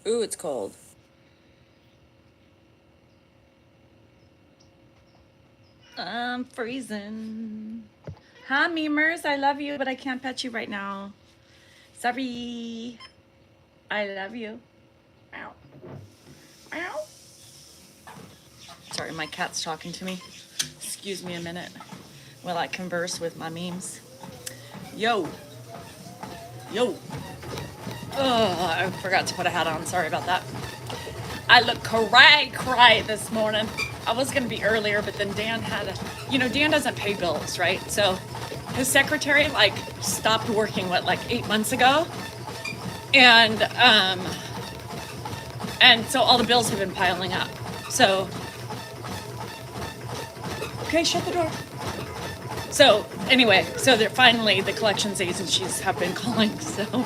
Ooh, it's cold. I'm freezing. Hi, memers. I love you, but I can't pet you right now. Sorry. I love you. Ow. Ow. Sorry, my cat's talking to me. Excuse me a minute while I converse with my memes. Yo. Yo. I forgot to put a hat on. Sorry about that. I look cray this morning. I was gonna be earlier, but then Dan had Dan doesn't pay bills, right? So his secretary stopped working 8 months ago, and so all the bills have been piling up. So okay, shut the door. So anyway, they're finally the collections agencies have been calling, so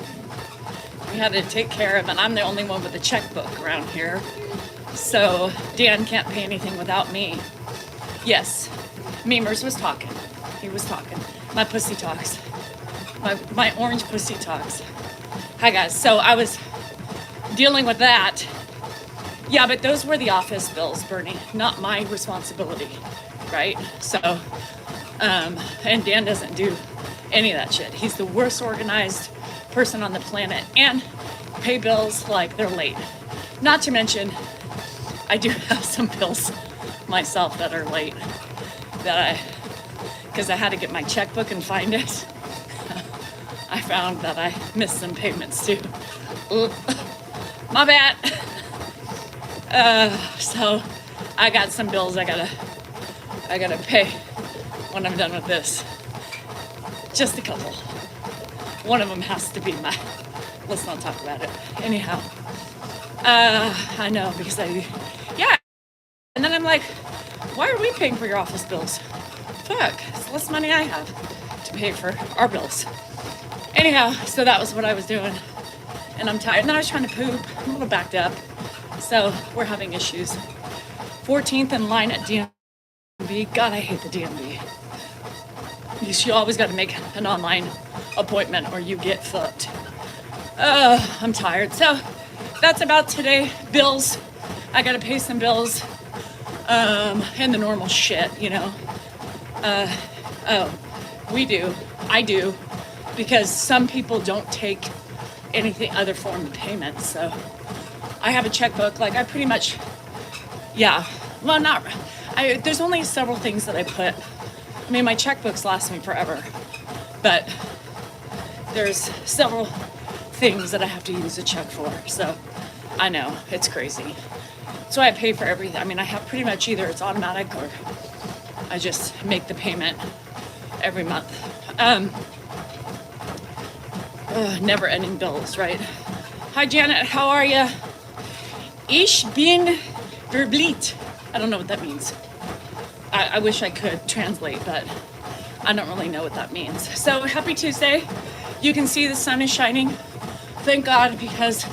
we had to take care of, and I'm the only one with a checkbook around here. So Dan can't pay anything without me. Yes, Memers was talking. He was talking. My pussy talks. My orange pussy talks. Hi guys. So I was dealing with that. Yeah, but those were the office bills, Bernie, not my responsibility, right? So, and Dan doesn't do any of that shit. He's the worst organized person on the planet, and pay bills like they're late. Not to mention, I do have some bills myself that are late because I had to get my checkbook and find it. I found that I missed some payments too. My bad. So I got some bills I gotta pay when I'm done with this. Just a couple. One of them has to be let's not talk about it. Anyhow, I know because yeah. And then I'm like, why are we paying for your office bills? Fuck, it's less money I have to pay for our bills. Anyhow, so that was what I was doing. And I'm tired. And then I was trying to poop. I'm a little backed up. So we're having issues. 14th in line at DMV. God, I hate the DMV. You always got to make an online appointment or you get fucked. I'm tired. So that's about today. Bills. I got to pay some bills. And the normal shit, we do. I do. Because some people don't take anything other form of payment. So I have a checkbook. I pretty much, yeah. Well, there's only several things that I put. I mean, my checkbooks last me forever. But there's several things that I have to use a check for. So I know, it's crazy. So I pay for everything. I mean, I have pretty much either it's automatic or I just make the payment every month. Never ending bills, right? Hi, Janet, how are you? Ich bin verbliet. I don't know what that means. I wish I could translate, but I don't really know what that means. So happy Tuesday. You can see the sun is shining. Thank God, because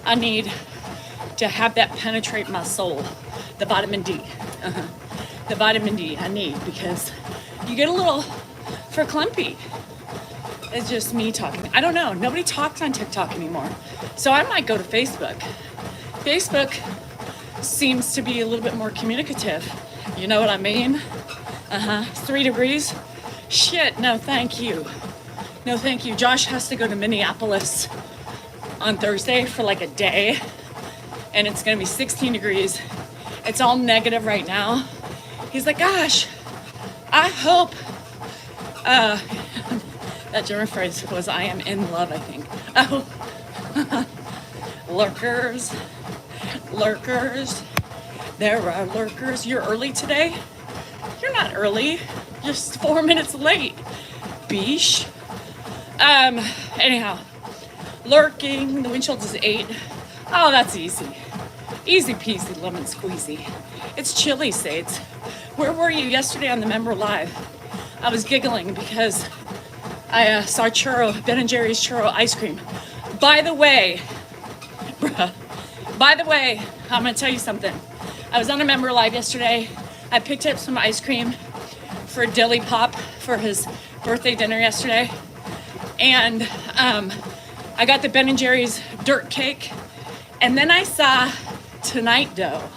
I need to have that penetrate my soul. The vitamin D. The vitamin D I need because you get a little verklempt. It's just me talking. I don't know. Nobody talks on TikTok anymore. So I might go to Facebook. Facebook seems to be a little bit more communicative. You know what I mean? 3 degrees. Shit, no thank you. No thank you. Josh has to go to Minneapolis on Thursday for a day. And it's gonna be 16 degrees. It's all negative right now. He's like, gosh, I hope, that German phrase was, I am in love, I think. Oh, lurkers, there are lurkers. You're early today? You're not early, you're just 4 minutes late, beesh. Anyhow, lurking, the windshield is 8. Oh, that's easy. Easy peasy, lemon squeezy. It's chilly, Sades. Where were you yesterday on the Member Live? I was giggling because I saw Ben & Jerry's churro ice cream. By the way, I'm gonna tell you something. I was on a Member Live yesterday. I picked up some ice cream for Dilly Pop for his birthday dinner yesterday. And I got the Ben & Jerry's dirt cake And then I saw Tonight Dough.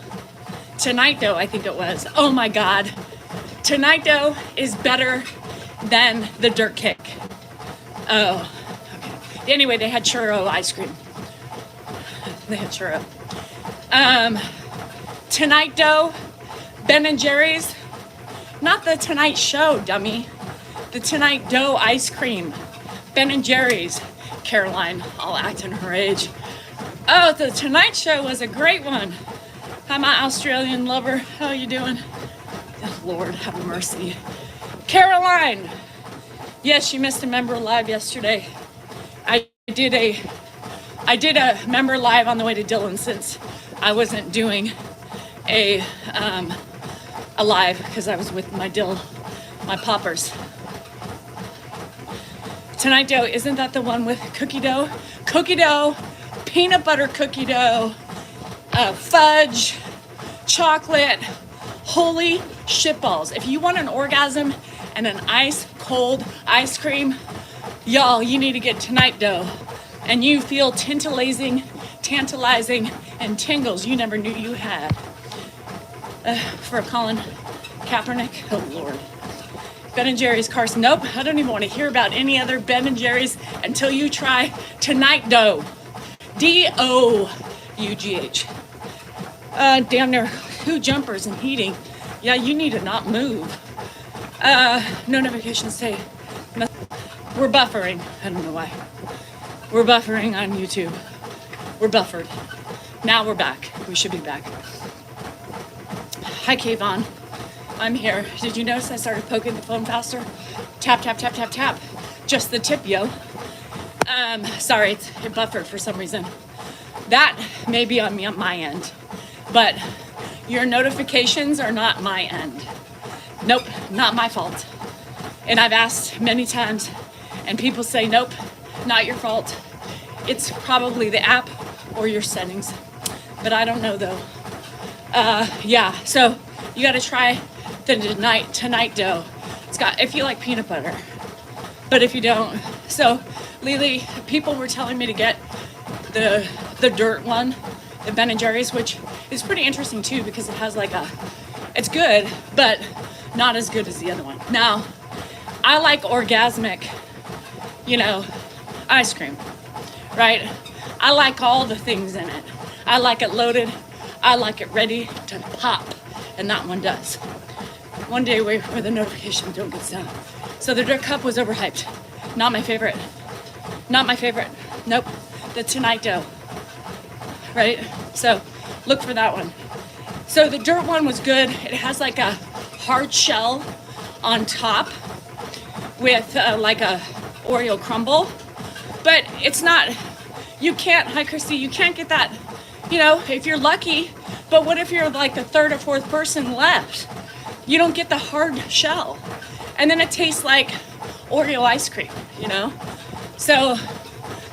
Tonight Dough, I think it was. Oh my God. Tonight Dough is better than the Dirt Cake. Oh, okay. Anyway, they had churro ice cream. They had churro. Tonight Dough, Ben and Jerry's. Not the Tonight Show, dummy. The Tonight Dough ice cream. Ben and Jerry's. Caroline, all acting her age. Oh, the Tonight Show was a great one. Hi, my Australian lover. How are you doing? Oh, Lord, have mercy. Caroline. Yes, you missed a member live yesterday. I did a member live on the way to Dillon since I wasn't doing a live because I was with my poppers. Tonight Dough, isn't that the one with cookie dough? Cookie dough, peanut butter cookie dough, fudge, chocolate, holy shitballs. If you want an orgasm and an ice cold ice cream, y'all, you need to get Tonight Dough. And you feel tantalizing, and tingles you never knew you had. For Colin Kaepernick, oh Lord. Ben and Jerry's, Carson, nope, I don't even want to hear about any other Ben and Jerry's until you try Tonight Dough. D-O-U-G-H. Damn near 2 jumpers and heating. Yeah, you need to not move. No notifications say. We're buffering. I don't know why. We're buffering on YouTube. We're buffered. Now we're back. We should be back. Hi, Kayvon. I'm here. Did you notice I started poking the phone faster? Tap, tap, tap, tap, tap. Just the tip, yo. Sorry, it buffered for some reason. That may be on me on my end, but your notifications are not my end. Nope, not my fault. And I've asked many times, and people say, nope, not your fault. It's probably the app or your settings, but I don't know though. Yeah, so you got to try the Tonight Dough. It's got, if you like peanut butter, but if you don't, so Lily, people were telling me to get the dirt one, the Ben and Jerry's, which is pretty interesting too because it has like it's good, but not as good as the other one. Now, I like orgasmic, ice cream, right? I like all the things in it. I like it loaded. I like it ready to pop, and that one does. One day where the notification don't get sound. So the Dirt Cup was overhyped. Not my favorite. Not my favorite. Nope. The Tonight Dough. Right? So look for that one. So the Dirt one was good. It has like a hard shell on top with like a Oreo crumble. But it's not, you can't, hi Christy, you can't get that, if you're lucky. But what if you're like the 3rd or 4th person left? You don't get the hard shell. And then it tastes like Oreo ice cream, So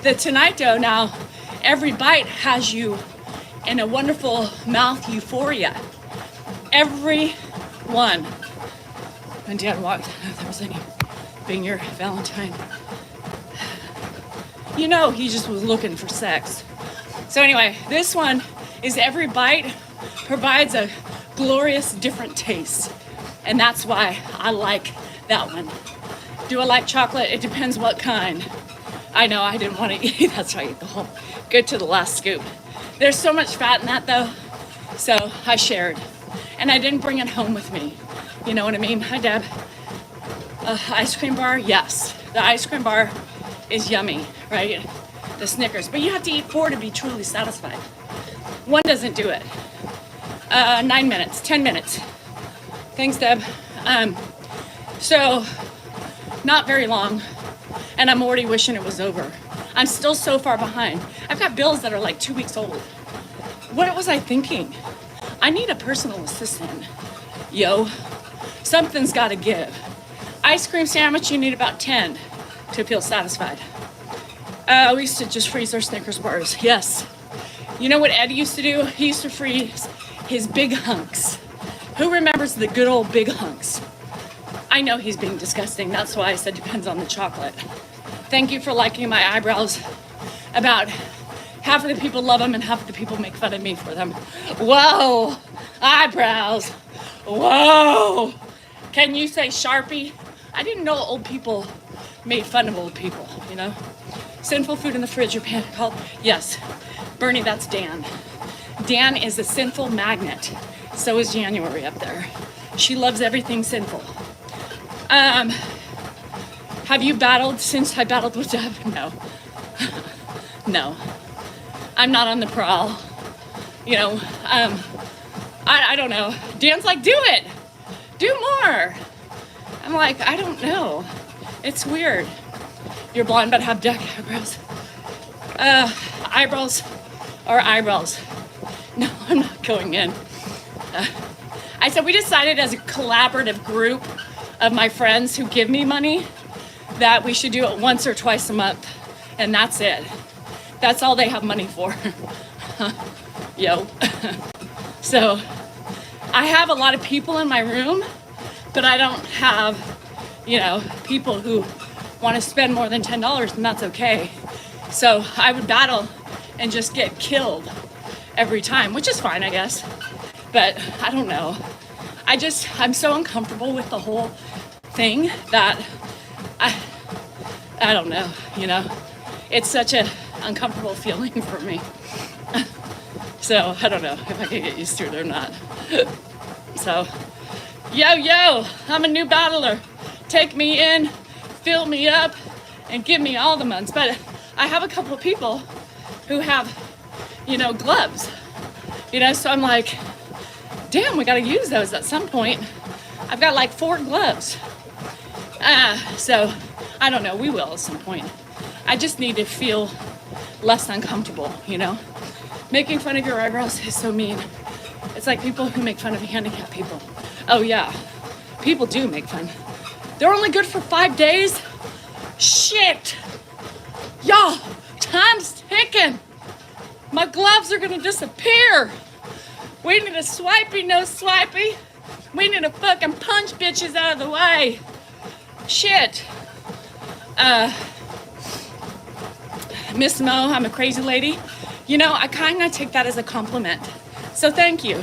the Tonight Dough now, every bite has you in a wonderful mouth euphoria. Every one. And Dad walked, that was any being your Valentine. He just was looking for sex. So anyway, this one is every bite provides a glorious different taste. And that's why I like that one. Do I like chocolate? It depends what kind. I know I didn't want to eat. That's why I ate the whole. Good to the last scoop. There's so much fat in that though. So I shared. And I didn't bring it home with me. You know what I mean? Hi Deb. Ice cream bar? Yes. The ice cream bar is yummy, right? The Snickers. But you have to eat 4 to be truly satisfied. One doesn't do it. 9 minutes, 10 minutes. Thanks, Deb. So, not very long, and I'm already wishing it was over. I'm still so far behind. I've got bills that are like 2 weeks old. What was I thinking? I need a personal assistant. Yo, something's got to give. Ice cream sandwich, you need about 10 to feel satisfied. We used to just freeze our Snickers bars. Yes. You know what Ed used to do? He used to freeze his big hunks. Who remembers the good old big hunks? I know he's being disgusting. That's why I said depends on the chocolate. Thank you for liking my eyebrows about Half of the people love them and half of the people make fun of me for them. Whoa, eyebrows. Whoa. Can you say Sharpie? I didn't know old people made fun of old people, you know? Sinful food in the fridge, your panic called. Yes, Bernie, that's Dan. Dan is a sinful magnet. So is January up there. She loves everything sinful. Have you battled since I battled with Deb? No. No. I'm not on the prowl. You know, I don't know. Dan's like, do it. Do more. I'm like, I don't know. It's weird. You're blonde but have duck eyebrows. Eyebrows are eyebrows. No, I'm not going in. I said we decided as a collaborative group of my friends who give me money that we should do it once or twice a month. And that's it. That's all they have money for. Yo. So I have a lot of people in my room, but I don't have, you know, people who want to spend more than $10, and that's okay. So I would battle and just get killed every time, which is fine, I guess. But I don't know. I'm so uncomfortable with the whole thing that I don't know, you know. It's such an uncomfortable feeling for me. So I don't know if I can get used to it or not. So, yo, I'm a new battler. Take me in, fill me up, and give me all the months. But I have a couple of people who have, you know, gloves. You know, so I'm like, damn, we gotta use those at some point. I've got like 4 gloves. So I don't know, we will at some point. I just need to feel less uncomfortable, you know? Making fun of your eyebrows is so mean. It's like people who make fun of handicapped people. Oh yeah, people do make fun. They're only good for 5 days? Shit! Y'all, time's ticking. My gloves are gonna disappear. We need a swipey, no swipey. We need to fucking punch bitches out of the way. Shit. Miss Mo, I'm a crazy lady. You know, I kind of take that as a compliment. So thank you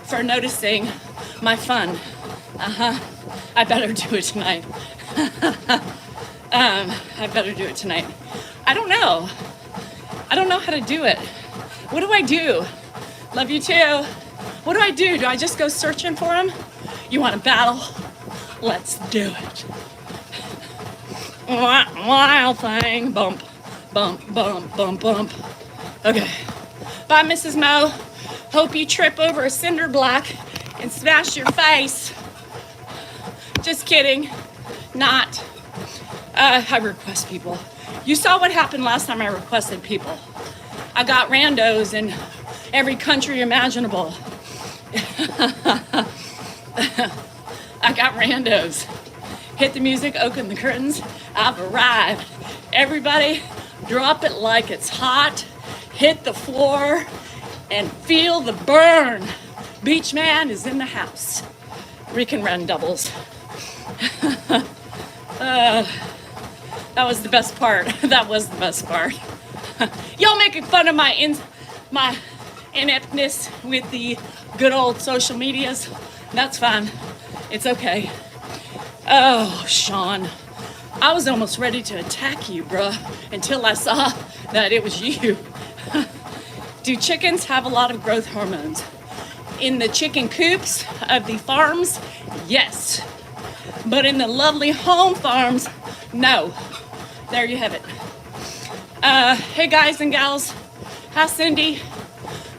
for noticing my fun. I better do it tonight. I better do it tonight. I don't know. I don't know how to do it. What do I do? Love you too. What do I do? Do I just go searching for them? You want to battle? Let's do it. Wild thing. Bump, bump, bump, bump, bump. Okay. Bye, Mrs. Mo. Hope you trip over a cinder block and smash your face. Just kidding. Not. I request people. You saw what happened last time I requested people. I got randos in every country imaginable. I got randos. Hit the music, open the curtains. I've arrived. Everybody, drop it like it's hot. Hit the floor and feel the burn. Beach Man is in the house. We can run doubles. That was the best part. That was the best part. Y'all making fun of my ineptness with the good old social medias. That's fine. It's okay. Oh, Sean. I was almost ready to attack you, bruh, until I saw that it was you. Do chickens have a lot of growth hormones? In the chicken coops of the farms, yes. But in the lovely home farms, no. There you have it. Hey guys and gals. Hi Cindy.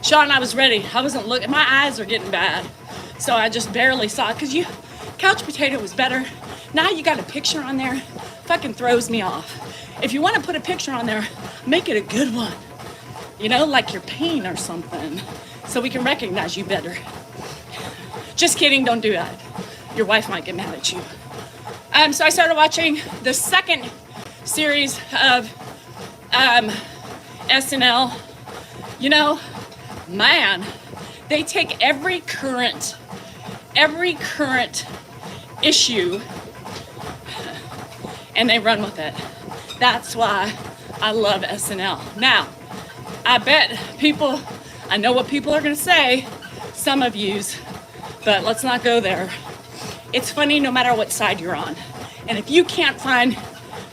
Sean, I was ready. I wasn't looking. My eyes are getting bad. So I just barely saw it. Because couch potato was better. Now you got a picture on there. Fucking throws me off. If you want to put a picture on there, make it a good one. You know, like your pain or something. So we can recognize you better. Just kidding, don't do that. Your wife might get mad at you. So I started watching the second series of SNL. You know, man, they take every current issue and they run with it. That's why I love SNL. Now, I bet people, I know what people are gonna say, some of yous, but let's not go there. It's funny no matter what side you're on. And if you can't find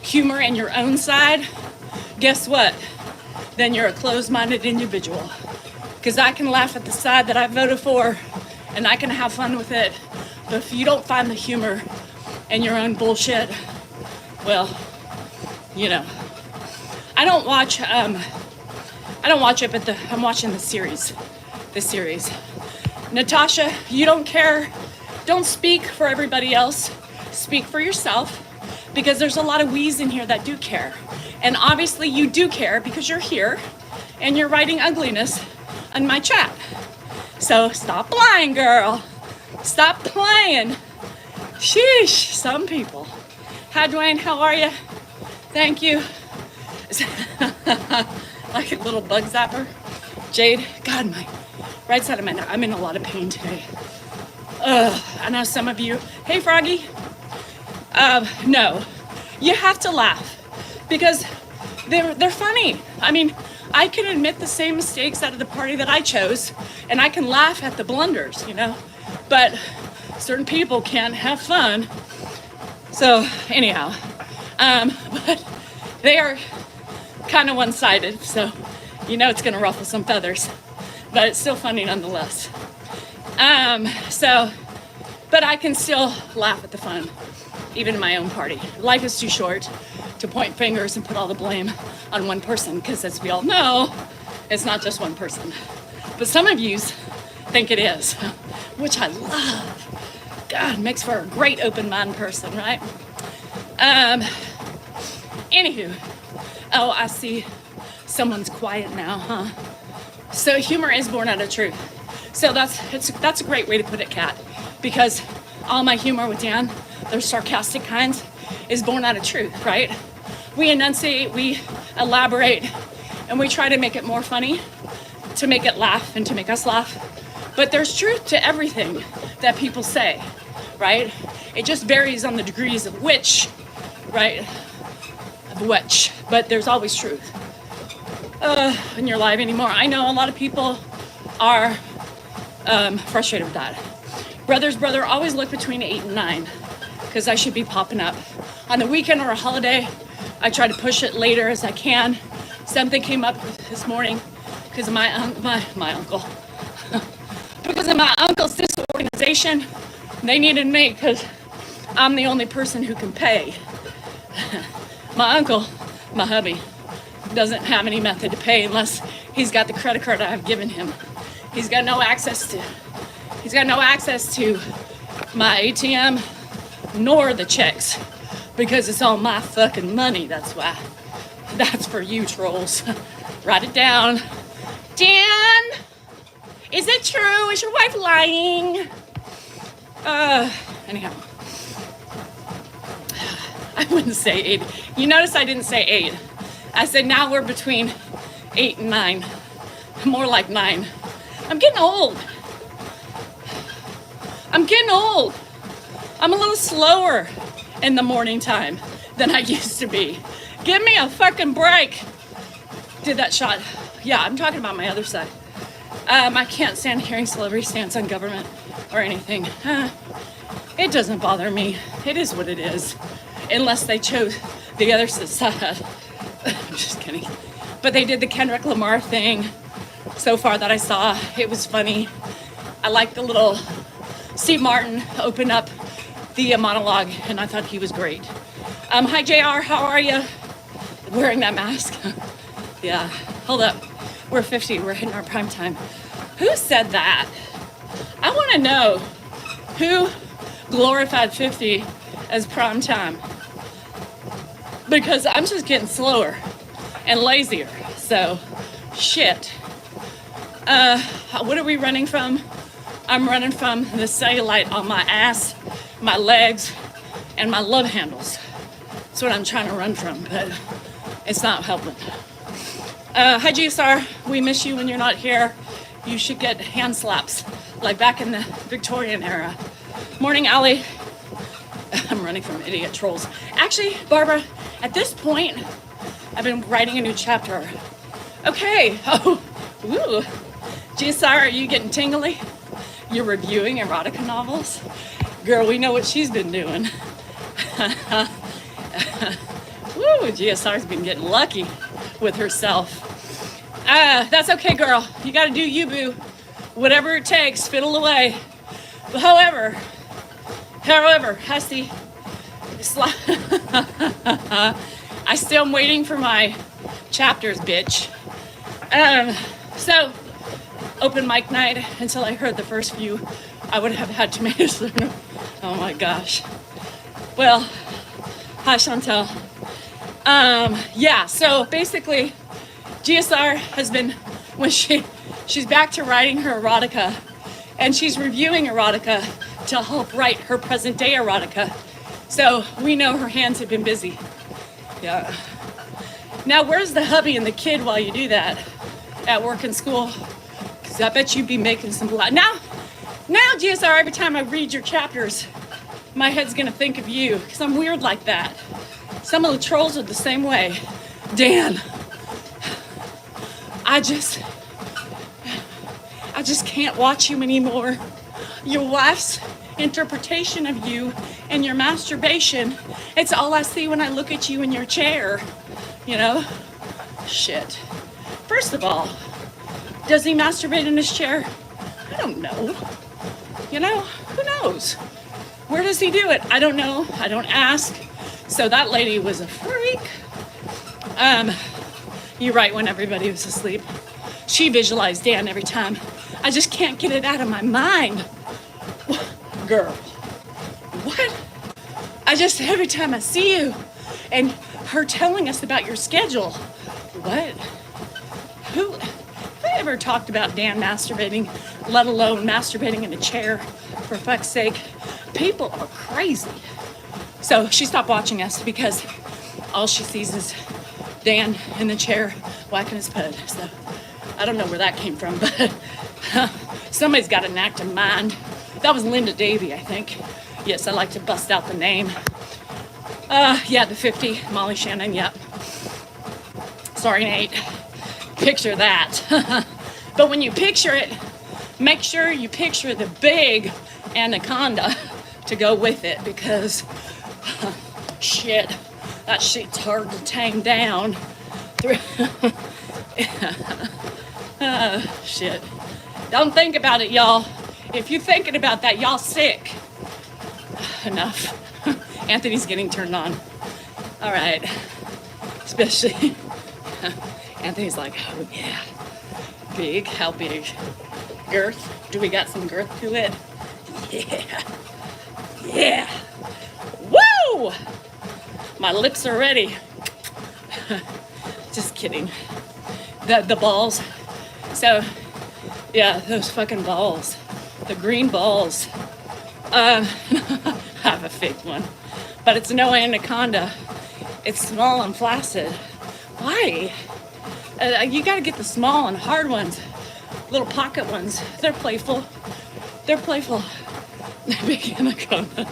humor in your own side, guess what? Then you're a closed-minded individual. Because I can laugh at the side that I voted for, and I can have fun with it. But if you don't find the humor in your own bullshit, well, you know. I don't watch it, but I'm watching the series. Natasha, you don't care. Don't speak for everybody else. Speak for yourself, because there's a lot of wees in here that do care. And obviously you do care because you're here and you're writing ugliness in my chat. So stop lying, girl. Stop playing. Sheesh, some people. Hi, Dwayne, how are you? Thank you. Like a little bug zapper. Jade, God, my right side of my neck. I'm in a lot of pain today. I know some of you. Hey, Froggy. No, you have to laugh because they're funny. I mean, I can admit the same mistakes out of the party that I chose, and I can laugh at the blunders, you know. But certain people can't have fun. So anyhow, but they are kind of one-sided, so you know it's gonna ruffle some feathers, but it's still funny nonetheless. But I can still laugh at the fun, even in my own party. Life is too short to point fingers and put all the blame on one person, because as we all know, it's not just one person. But some of yous think it is, which I love. God, makes for a great open mind person, right? Anywho, oh, I see someone's quiet now, huh? So humor is born out of truth. So that's a great way to put it, Kat, because all my humor with Dan, those sarcastic kinds, is born out of truth, right? We enunciate, we elaborate, and we try to make it more funny, to make it laugh and to make us laugh. But there's truth to everything that people say, right? It just varies on the degrees of which, right? Of which, but there's always truth. In your life anymore. I know a lot of people are frustrated with that. Brother, always look between 8 and 9, because I should be popping up. On the weekend or a holiday, I try to push it later as I can. Something came up this morning because of my uncle. Because of my uncle's sister organization, they needed me because I'm the only person who can pay. My uncle, my hubby, doesn't have any method to pay unless he's got the credit card I've given him. He's got no access to my ATM nor the checks, because it's all my fucking money. That's why. That's for you trolls. Write it down. Dan, is it true? Is your wife lying? Anyhow, I wouldn't say 8. You notice I didn't say 8. I said now we're between 8 and 9. More like 9. I'm getting old. I'm a little slower in the morning time than I used to be. Give me a fucking break. Did that shot. Yeah, I'm talking about my other side. I can't stand hearing celebrity stance on government or anything. It doesn't bother me. It is what it is. Unless they chose the other side. I'm just kidding. But they did the Kendrick Lamar thing so far that I saw. It was funny. I liked the little Steve Martin open up the monologue, and I thought he was great. Hi, JR. How are you? Wearing that mask. Yeah. Hold up. We're 50. We're hitting our prime time. Who said that? I want to know who glorified 50 as prime time. Because I'm just getting slower and lazier. So, shit. What are we running from? I'm running from the cellulite on my ass, my legs, and my love handles. That's what I'm trying to run from, but it's not helping. Hi, GSR. We miss you when you're not here. You should get hand slaps, like back in the Victorian era. Morning, Allie. I'm running from idiot trolls. Actually, Barbara, at this point, I've been writing a new chapter Okay. Oh, ooh. GSR, are you getting tingly? You're reviewing erotica novels? Girl, we know what she's been doing. Woo, GSR's been getting lucky with herself. That's okay, girl. You gotta do you, boo. Whatever it takes, fiddle away. But however, I see. I still am waiting for my chapters, bitch. So, open mic night, until I heard the first few, I would have had tomatoes. Oh my gosh. Well, hi Chantel. Yeah, so basically, GSR has been, when she's back to writing her erotica, and she's reviewing erotica to help write her present day erotica. So we know her hands have been busy. Yeah. Now, where's the hubby and the kid while you do that? At work and school? Because I bet you'd be making some blood. Now, GSR, every time I read your chapters, my head's gonna think of you, because I'm weird like that. Some of the trolls are the same way. Dan, I just can't watch you anymore. Your wife's interpretation of you and your masturbation, it's all I see when I look at you in your chair, you know? Shit. First of all, does he masturbate in his chair? I don't know. You know, who knows? Where does he do it? I don't know. I don't ask. So that lady was a freak. You're right, when everybody was asleep. She visualized Dan every time. I just can't get it out of my mind. Girl, what? Every time I see you and her telling us about your schedule, what? Who ever talked about Dan masturbating, let alone masturbating in a chair, for fuck's sake? People are crazy. So she stopped watching us because all she sees is Dan in the chair whacking his pud. So I don't know where that came from, but somebody's got an active mind. That was Linda Davey, I think. Yes, I like to bust out the name. Yeah, the 50, Molly Shannon, yep. Sorry, Nate. Picture that. But when you picture it, make sure you picture the big anaconda to go with it, because shit, that shit's hard to tame down. Shit. Don't think about it, y'all. If you're thinking about that, y'all sick. Enough. Anthony's getting turned on. All right. Especially, Anthony's like, oh yeah. Big, how big? Girth? Do we got some girth to it? Yeah. Yeah. Woo! My lips are ready. Just kidding. The balls. So, yeah, those fucking balls. The green balls. I have a fake one. But it's no anaconda. It's small and flaccid. Why? You gotta get the small and hard ones. Little pocket ones. They're playful. They're playful. Big anaconda.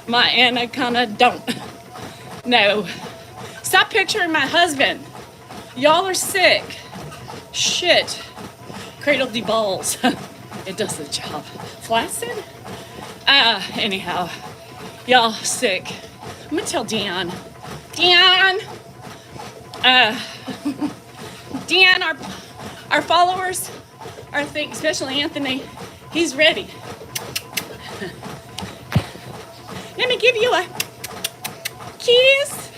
My anaconda don't. No. Stop picturing my husband. Y'all are sick. Shit. Cradle de balls. It does the job. Flaccid? Anyhow. Y'all sick. I'm gonna tell Dan. Dan, our followers, especially Anthony, he's ready. Let me give you a kiss.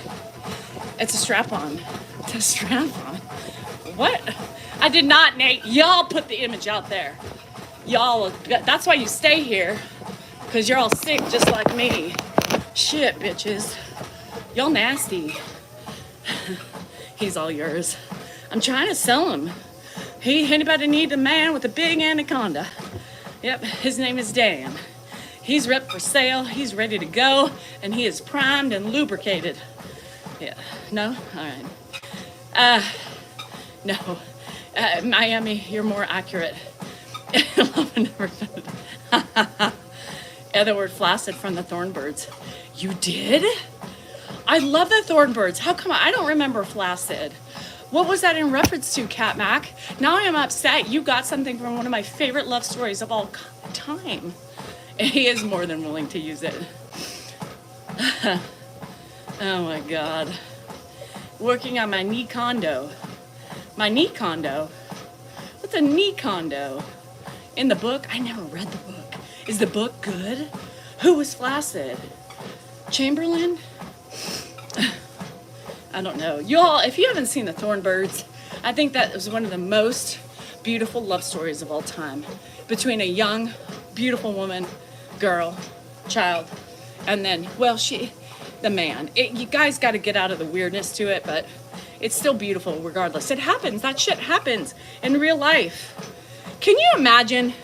It's a strap-on. It's a strap-on. What? I did not, Nate. Y'all put the image out there. Y'all, that's why you stay here, because you're all sick just like me. Shit, bitches. Y'all nasty. He's all yours. I'm trying to sell him. Anybody need a man with a big anaconda? Yep, his name is Dan. He's ripped for sale, he's ready to go, and he is primed and lubricated. Yeah, no? All right. No. Miami, you're more accurate. Yeah, the word flaccid from the Thornbirds. You did? I love the Thornbirds. How come I don't remember flaccid? What was that in reference to, Cat Mac? Now I am upset. You got something from one of my favorite love stories of all time. He is more than willing to use it. Oh my God. Working on my knee condo. My knee condo? What's a knee condo? In the book? I never read the book. Is the book good? Who was flaccid? Chamberlain? I don't know. Y'all, if you haven't seen The Thornbirds, I think that was one of the most beautiful love stories of all time. Between a young, beautiful woman, girl, child, and then, well, the man. You guys got to get out of the weirdness to it, but it's still beautiful regardless. It happens. That shit happens in real life. Can you imagine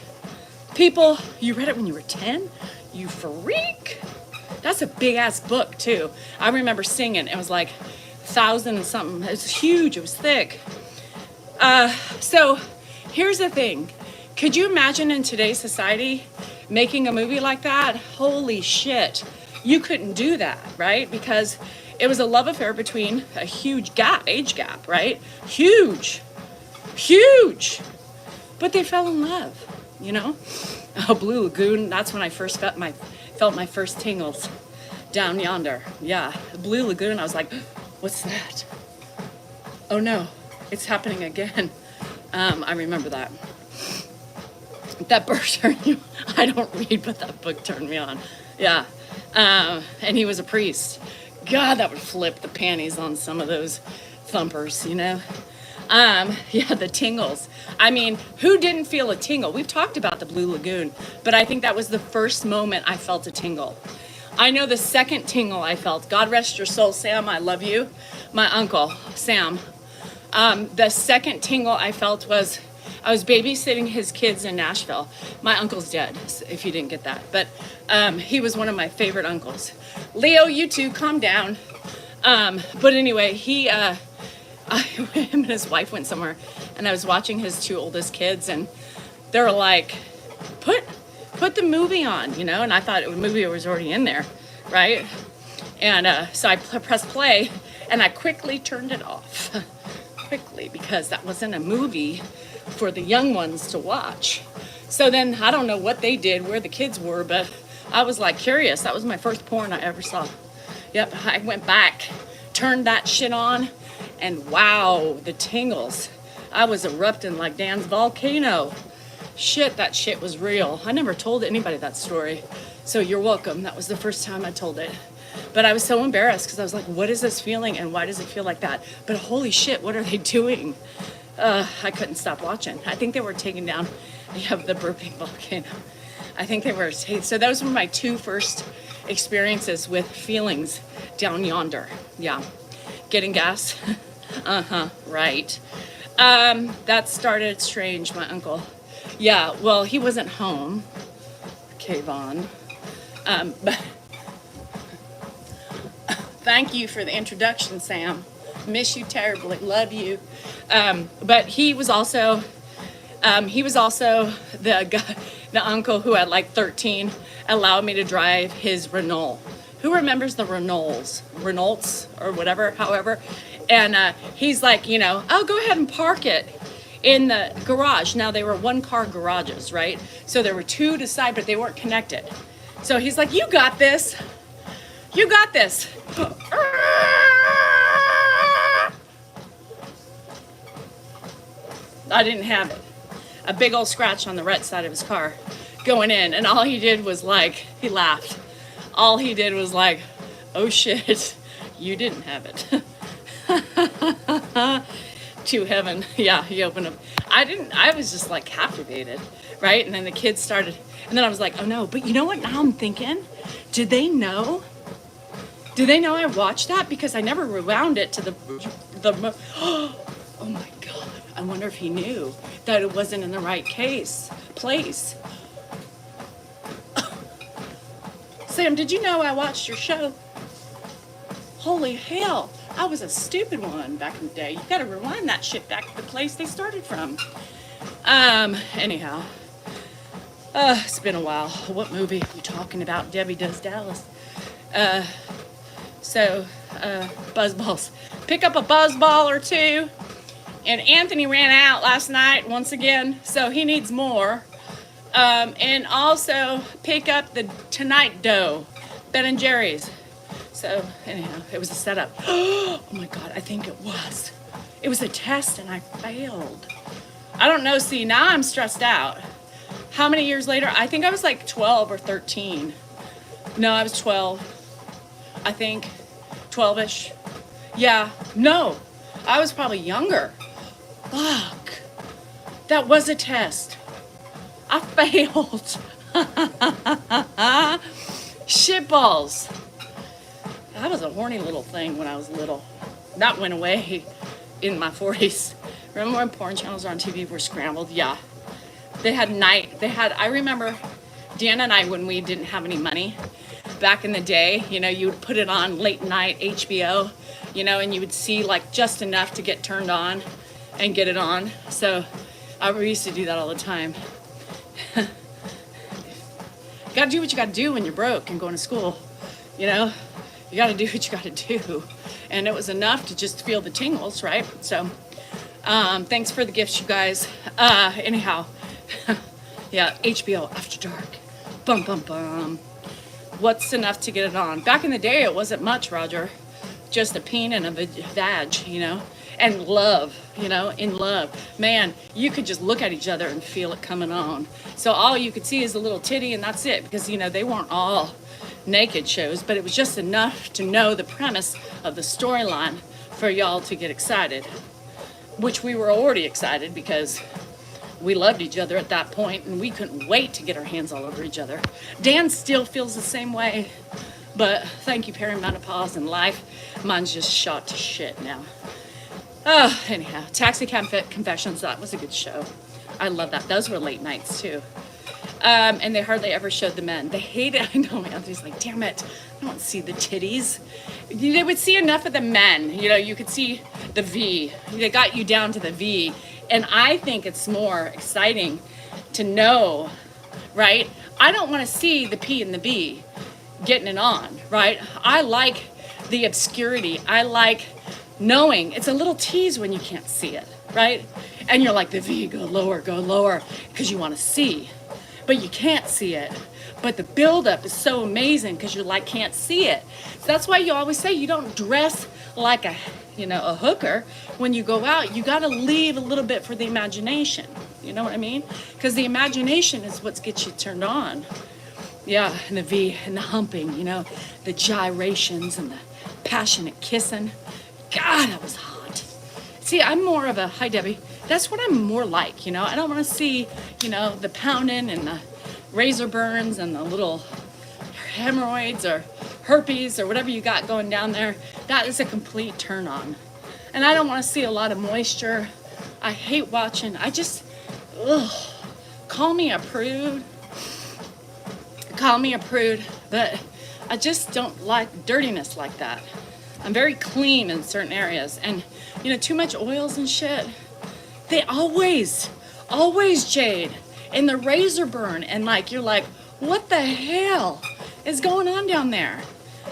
people, you read it when you were 10? You freak. That's a big ass book too. I remember singing. It was like 1,000 and something. It was huge. It was thick. So here's the thing. Could you imagine in today's society making a movie like that? Holy shit. You couldn't do that, right? Because it was a love affair between a huge age gap, right? Huge. But they fell in love, you know? Oh, Blue Lagoon, that's when I first felt my first tingles down yonder. Yeah, Blue Lagoon, I was like, what's that? Oh no, it's happening again. I remember that. That book turned me on. I don't read, but that book turned me on. Yeah. And he was a priest. God, that would flip the panties on some of those thumpers, you know? Yeah, the tingles. I mean, who didn't feel a tingle? We've talked about the Blue Lagoon, but I think that was the first moment I felt a tingle. I know the second tingle I felt, God rest your soul, Sam, I love you, my uncle, Sam. The second tingle I felt was, I was babysitting his kids in Nashville. My uncle's dead, if you didn't get that, but he was one of my favorite uncles. Leo, you too, calm down. But anyway, him and his wife went somewhere, and I was watching his two oldest kids, and they were like, put the movie on, you know, and I thought the movie was already in there, right? And so I pressed play, and I quickly turned it off. Quickly, because that wasn't a movie for the young ones to watch. So then, I don't know what they did, where the kids were, but I was like curious. That was my first porn I ever saw. Yep, I went back, turned that shit on, and wow, the tingles. I was erupting like Dan's volcano. Shit, that shit was real. I never told anybody that story, so you're welcome. That was the first time I told it. But I was so embarrassed because I was like, what is this feeling and why does it feel like that? But holy shit, what are they doing? I couldn't stop watching. I think they were taking down the burping volcano. I think they were. So those were my two first experiences with feelings down yonder. Yeah. Getting gas. Right. That started strange, my uncle. Yeah, well, he wasn't home. Kayvon. But thank you for the introduction, Sam. Miss you terribly. Love you. But he was also the uncle who at like 13 allowed me to drive his Renault. Who remembers the Renaults or whatever, however? And he's like, you know, oh, go ahead and park it in the garage. Now they were 1-car garages, right? So there were two to side, but they weren't connected. So he's like, you got this. You got this. I didn't have it. A big old scratch on the right side of his car going in. And all he did was like, he laughed. All he did was like, oh shit, you didn't have it. To heaven. Yeah, he opened up. I was just like captivated, right? And then the kids started, and then I was like, oh no, but you know what? Now I'm thinking, did they know? Do they know I watched that? Because I never rewound it to the oh my God. I wonder if he knew that it wasn't in the right place. Sam, did you know I watched your show? Holy hell. I was a stupid one back in the day. You gotta rewind that shit back to the place they started from. Anyhow. It's been a while. What movie are you talking about? Debbie Does Dallas. Buzzballs. Pick up a buzzball or two. And Anthony ran out last night once again, so he needs more. And also pick up the Tonight Dough, Ben and Jerry's. So anyhow, it was a setup. Oh my God, I think it was. It was a test and I failed. I don't know, see, now I'm stressed out. How many years later? I think I was like 12 or 13. No, I was 12. I think 12-ish. Yeah, no, I was probably younger. Fuck. That was a test. I failed. Shitballs. I was a horny little thing when I was little. That went away in my 40s. Remember when porn channels on TV were scrambled? Yeah. I remember Dan and I, when we didn't have any money, back in the day, you know, you would put it on late night HBO, you know, and you would see like just enough to get turned on and get it on. So we used to do that all the time. You gotta do what you gotta do when you're broke and going to school, you know? You gotta do what you gotta do. And it was enough to just feel the tingles, right? So, thanks for the gifts, you guys. Anyhow, yeah, HBO After Dark. Bum, bum, bum. What's enough to get it on? Back in the day, it wasn't much, Roger. Just a peen and a vag, you know? And love, you know, in love. Man, you could just look at each other and feel it coming on. So all you could see is a little titty and that's it. Because, you know, they weren't all naked shows, but it was just enough to know the premise of the storyline for y'all to get excited. Which we were already excited because we loved each other at that point and we couldn't wait to get our hands all over each other. Dan still feels the same way, but thank you, perimenopause and life. Mine's just shot to shit now. Oh, anyhow, Taxi Confessions, that was a good show. I love that. Those were late nights too. And they hardly ever showed the men. They hated, I know, Anthony's like, damn it, I don't want to see the titties. They would see enough of the men, you know, you could see the V. They got you down to the V. And I think it's more exciting to know, right? I don't want to see the P and the B getting it on, right? I like the obscurity. I like knowing. It's a little tease when you can't see it, right? And you're like, the V, go lower, because you want to see. But you can't see it. But the buildup is so amazing because you like can't see it. So that's why you always say you don't dress like a hooker when you go out. You got to leave a little bit for the imagination. You know what I mean? Because the imagination is what gets you turned on. Yeah, and the V and the humping, you know, the gyrations and the passionate kissing. God, that was hot. See, I'm more of a, hi Debbie, that's what I'm more like, you know. I don't want to see, you know, the pounding and the razor burns and the little hemorrhoids or herpes or whatever you got going down there. That is a complete turn on. And I don't want to see a lot of moisture. I hate watching. Call me a prude. Call me a prude, but I just don't like dirtiness like that. I'm very clean in certain areas, and you know, too much oils and shit, they always jade and the razor burn, and like you're like, what the hell is going on down there?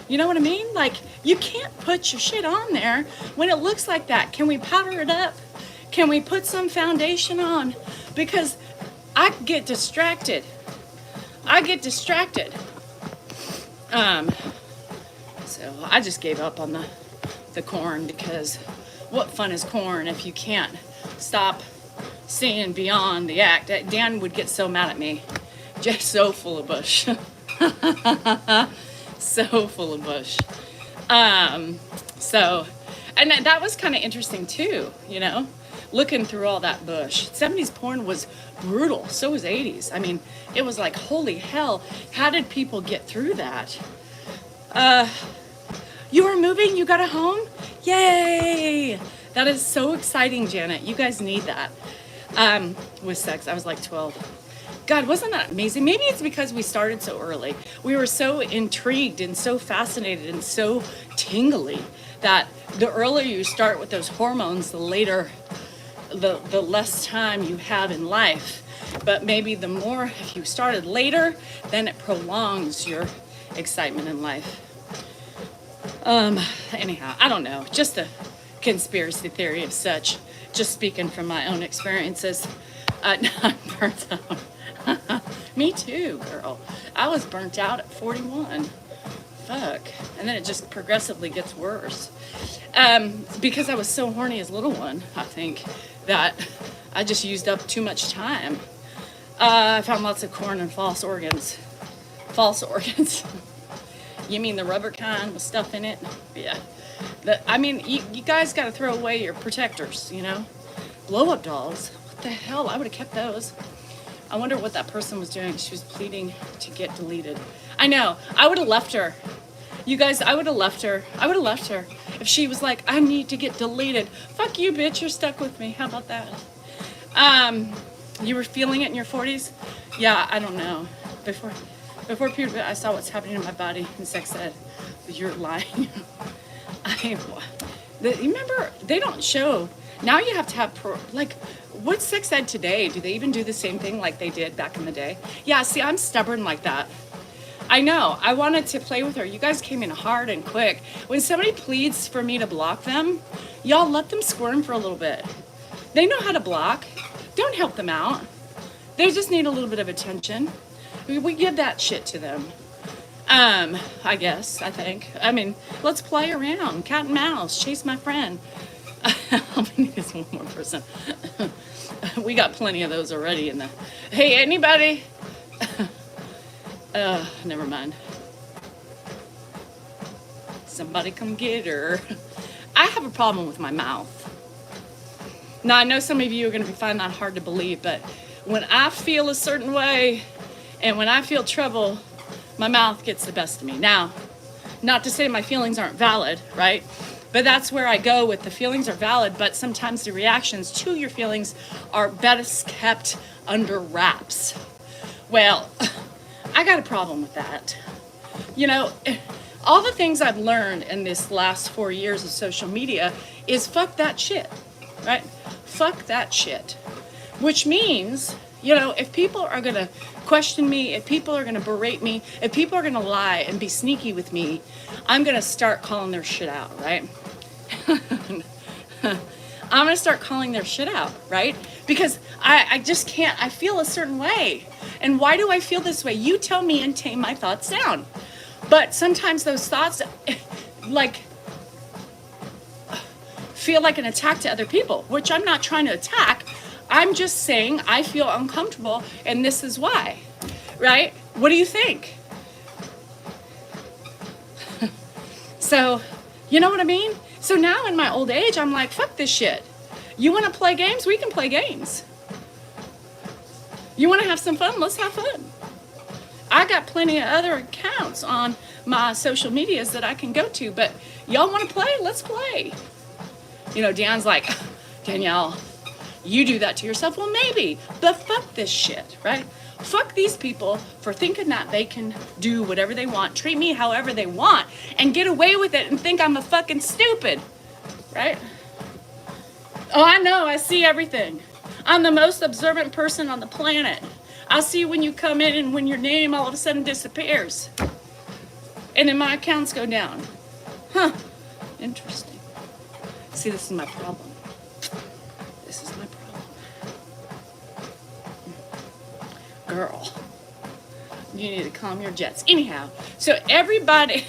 You know what I mean? Like, you can't put your shit on there when it looks like that. Can we powder it up? Can we put some foundation on? Because I get distracted. So I just gave up on the corn, because what fun is corn if you can't stop seeing beyond the act? Dan would get so mad at me. Just so full of bush. So full of bush. And that was kind of interesting too, you know, looking through all that bush. 70s porn was brutal. So was 80s. I mean, it was like, holy hell, how did people get through that? You are moving? You got a home? Yay! That is so exciting, Janet. You guys need that. With sex, I was like 12. God, wasn't that amazing? Maybe it's because we started so early. We were so intrigued and so fascinated and so tingly that the earlier you start with those hormones, the later, the less time you have in life. But maybe the more, if you started later, then it prolongs your excitement in life. Anyhow, I don't know. Just a conspiracy theory of such. Just speaking from my own experiences. I'm burnt out. Me too, girl. I was burnt out at 41. Fuck. And then it just progressively gets worse. Because I was so horny as a little one, I think, that I just used up too much time. I found lots of corn and false organs. False organs. You mean the rubber kind with stuff in it? Yeah. You guys got to throw away your protectors, you know? Blow-up dolls. What the hell? I would have kept those. I wonder what that person was doing. She was pleading to get deleted. I know. I would have left her. You guys, I would have left her. I would have left her. If she was like, I need to get deleted. Fuck you, bitch. You're stuck with me. How about that? You were feeling it in your 40s? Yeah, I don't know. Before puberty, I saw what's happening in my body, and sex ed. You're lying. You remember, they don't show. Now you have to have, what's sex ed today? Do they even do the same thing like they did back in the day? Yeah, see, I'm stubborn like that. I know. I wanted to play with her. You guys came in hard and quick. When somebody pleads for me to block them, y'all let them squirm for a little bit. They know how to block. Don't help them out. They just need a little bit of attention. We give that shit to them. I think. I mean, let's play around. Cat and mouse. Chase my friend. How many is one more person? We got plenty of those already in the... Hey, anybody? Never mind. Somebody come get her. I have a problem with my mouth. Now, I know some of you are going to find that hard to believe, but when I feel a certain way and when I feel trouble, my mouth gets the best of me. Now, not to say my feelings aren't valid, right? But that's where I go with the feelings are valid, but sometimes the reactions to your feelings are best kept under wraps. Well, I got a problem with that. You know, all the things I've learned in this last 4 years of social media is fuck that shit, right? Fuck that shit. Which means, you know, if people are going to question me, if people are going to berate me, if people are going to lie and be sneaky with me, I'm going to start calling their shit out, right? I'm going to start calling their shit out, right? Because I just can't, I feel a certain way. And why do I feel this way? You tell me and tame my thoughts down. But sometimes those thoughts, feel like an attack to other people, which I'm not trying to attack. I'm just saying I feel uncomfortable and this is why, right? What do you think? So, you know what I mean? So now in my old age, I'm like, fuck this shit. You want to play games? We can play games. You want to have some fun? Let's have fun. I got plenty of other accounts on my social medias that I can go to, but y'all want to play? Let's play. You know, Dan's like, Danielle, you do that to yourself. Well, maybe, but fuck this shit, right? Fuck these people for thinking that they can do whatever they want, treat me however they want, and get away with it and think I'm a fucking stupid, right? Oh, I know, I see everything. I'm the most observant person on the planet. I see when you come in and when your name all of a sudden disappears. And then my accounts go down. Huh, interesting. See, this is my problem. This is my problem. Girl, you need to calm your jets. Anyhow, so everybody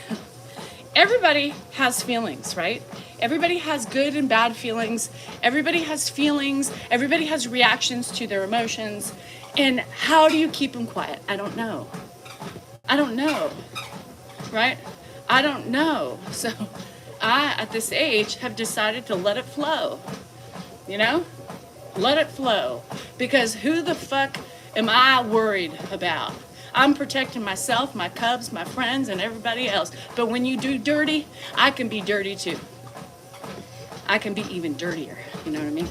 has feelings, right? Everybody has good and bad feelings. Everybody has feelings. Everybody has reactions to their emotions. And how do you keep them quiet? I don't know. I don't know, right? I don't know. So I, at this age, have decided to let it flow, you know? Let it flow. Because who the fuck am I worried about? I'm protecting myself, my cubs, my friends, and everybody else. But when you do dirty, I can be dirty too. I can be even dirtier. You know what I mean?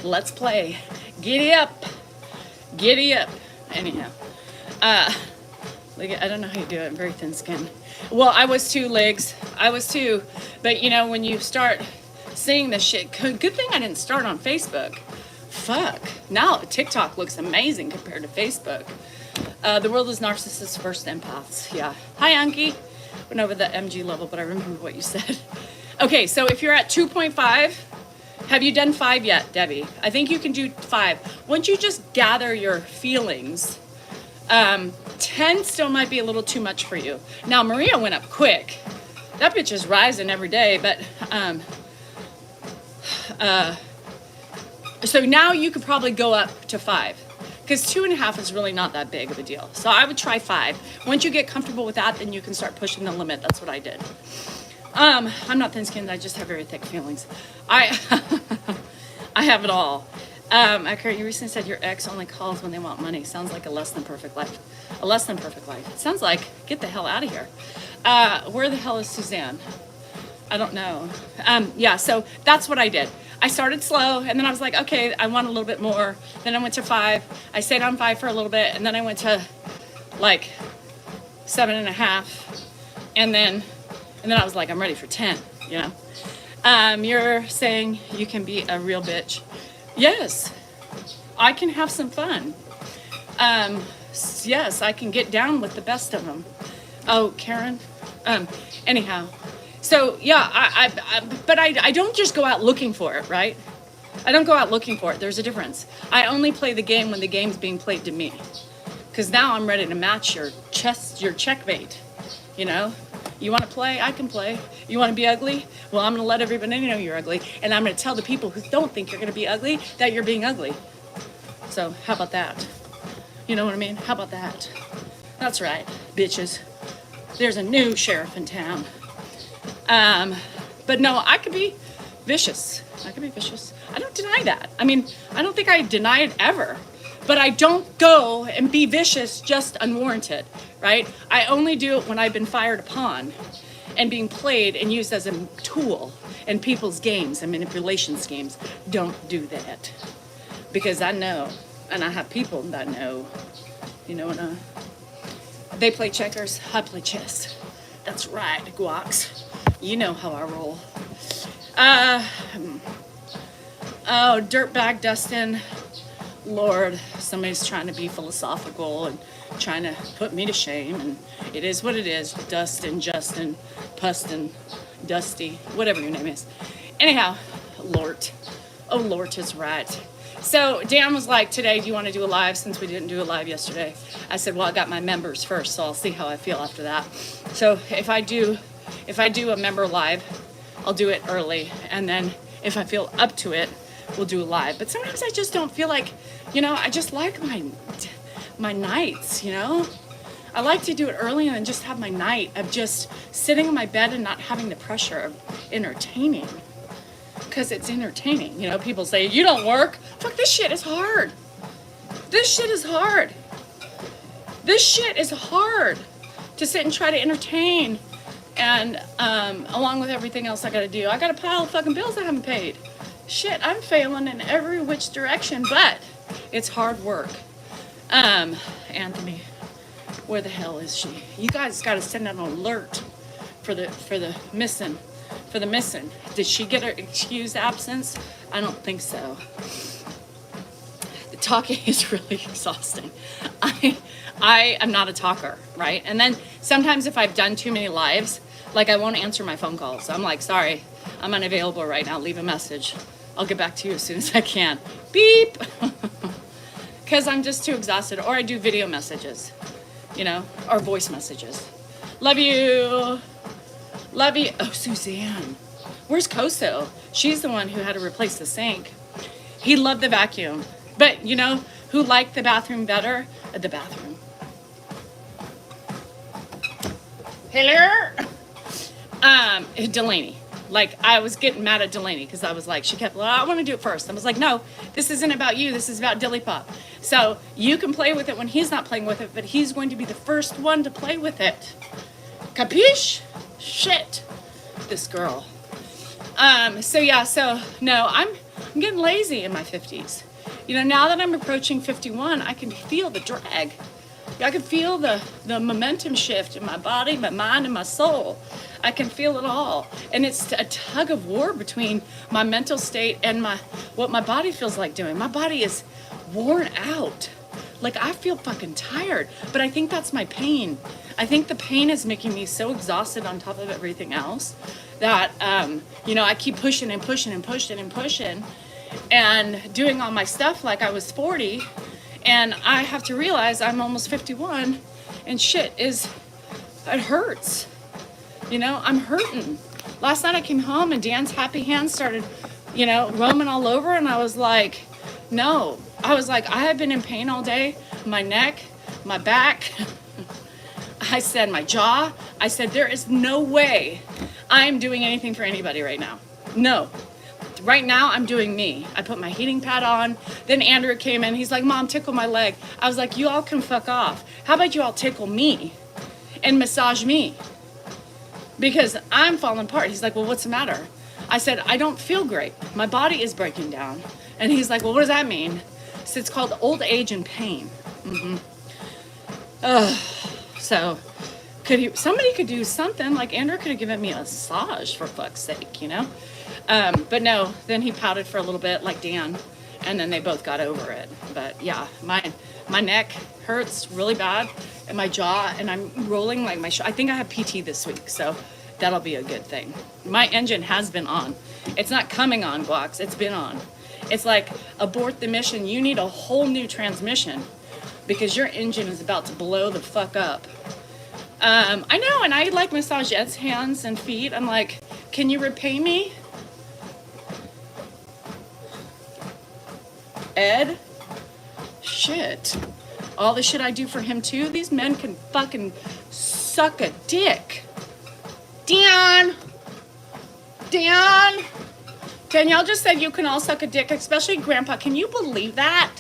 Let's play. Giddy up. Giddy up. Anyhow. I don't know how you do it. I'm very thin skinned. Well, I was too, legs. I was too. But you know, when you start seeing this shit, good thing I didn't start on Facebook. Fuck. Now TikTok looks amazing compared to Facebook. The world is narcissists first empaths. Yeah. Hi, Anki. Went over the MG level, but I remember what you said. Okay, so if you're at 2.5, have you done 5 yet, Debbie? I think you can do 5. Once you just gather your feelings, 10 still might be a little too much for you. Now, Maria went up quick. That bitch is rising every day, but so now you could probably go up to 5, because 2.5 is really not that big of a deal. So I would try 5. Once you get comfortable with that, then you can start pushing the limit. That's what I did. I'm not thin-skinned. I just have very thick feelings. I I have it all. Kurt, you recently said your ex only calls when they want money. Sounds like a less than perfect life. A less than perfect life. It sounds like, get the hell out of here. Where the hell is Suzanne? I don't know. Yeah, so that's what I did. I started slow, and then I was like, okay, I want a little bit more. Then I went to 5. I stayed on 5 for a little bit, and then I went to like 7.5, and then I was like, I'm ready for 10, you know? You're saying you can be a real bitch. Yes, I can have some fun. Yes, I can get down with the best of them. Oh, Karen. Anyhow, so yeah, but I don't just go out looking for it, right? I don't go out looking for it. There's a difference. I only play the game when the game's being played to me, because now I'm ready to match your checkmate. You know, you want to play? I can play. You want to be ugly? Well, I'm going to let everybody know you're ugly, and I'm going to tell the people who don't think you're going to be ugly that you're being ugly. So how about that? You know what I mean? How about that? That's right, bitches. There's a new sheriff in town. But no, I could be vicious. I could be vicious. I don't deny that. I mean, I don't think I deny it ever. But I don't go and be vicious just unwarranted, right? I only do it when I've been fired upon and being played and used as a tool in people's games and manipulation schemes. Don't do that. Because I know, and I have people that know, you know, and they play checkers, I play chess. That's right, guacs. You know how I roll. Oh, dirtbag Dustin. Lord, somebody's trying to be philosophical and trying to put me to shame, and it is what it is. Dustin, Justin, Pustin, Dusty, whatever your name is. Anyhow, Lort. Oh, Lort is right. So Dan was like, today, do you want to do a live, since we didn't do a live yesterday? I said, well, I got my members first, so I'll see how I feel after that. So if I do a member live, I'll do it early, and then if I feel up to it, we'll do a live. But sometimes I just don't feel like, you know, I just like my nights, you know? I like to do it early and then just have my night of just sitting in my bed and not having the pressure of entertaining. Because it's entertaining. You know, people say, you don't work. Fuck, this shit is hard. This shit is hard. This shit is hard to sit and try to entertain. And along with everything else I gotta do, I got a pile of fucking bills I haven't paid. Shit, I'm failing in every which direction, but it's hard work. Anthony, where the hell is she? You guys got to send out an alert for the missing. Did she get her excused absence? I don't think so. The talking is really exhausting. I am not a talker, right? And then sometimes if I've done too many lives, like I won't answer my phone calls. I'm like, sorry, I'm unavailable right now. Leave a message. I'll get back to you as soon as I can. Beep. Because I'm just too exhausted. Or I do video messages, you know, or voice messages. Love you. Love you. Oh, Suzanne. Where's Koso? She's the one who had to replace the sink. He loved the vacuum. But, you know, who liked the bathroom better? The bathroom. Hello? Delaney. Like, I was getting mad at Delaney because I was like, she kept, well, I want to do it first. I was like, no, this isn't about you. This is about Dilly Pop. So you can play with it when he's not playing with it, but he's going to be the first one to play with it. Capiche? Shit. This girl. So no, I'm getting lazy in my 50s. You know, now that I'm approaching 51, I can feel the drag. I can feel the momentum shift in my body, my mind, and my soul. I can feel it all. And it's a tug of war between my mental state and what my body feels like doing. My body is worn out. Like, I feel fucking tired. But I think that's my pain. I think the pain is making me so exhausted on top of everything else that, I keep pushing and pushing and pushing and pushing and doing all my stuff like I was 40. And I have to realize I'm almost 51 and it hurts. I'm hurting. Last night I came home and Dan's happy hands started, roaming all over. And I was like, no. I was like, I have been in pain all day. My neck, my back. I said my jaw. I said, there is no way I'm doing anything for anybody right now. No. Right now, I'm doing me. I put my heating pad on. Then Andrew came in. He's like, Mom, tickle my leg. I was like, you all can fuck off. How about you all tickle me and massage me? Because I'm falling apart. He's like, well, what's the matter? I said, I don't feel great. My body is breaking down. And he's like, well, what does that mean? So it's called old age and pain. So somebody could do something. Like Andrew could have given me a massage for fuck's sake, But no, then he pouted for a little bit like Dan, and then they both got over it. But yeah, my neck hurts really bad, and my jaw, and I'm rolling like I think I have PT this week, so that'll be a good thing. My engine has been on. It's not coming on, Blocks. It's been on. It's like, abort the mission. You need a whole new transmission because your engine is about to blow the fuck up. I know, and I like massage Ed's hands and feet. I'm like, can you repay me? Ed? Shit. All the shit I do for him too? These men can fucking suck a dick. Dan! Danielle just said you can all suck a dick, especially Grandpa. Can you believe that?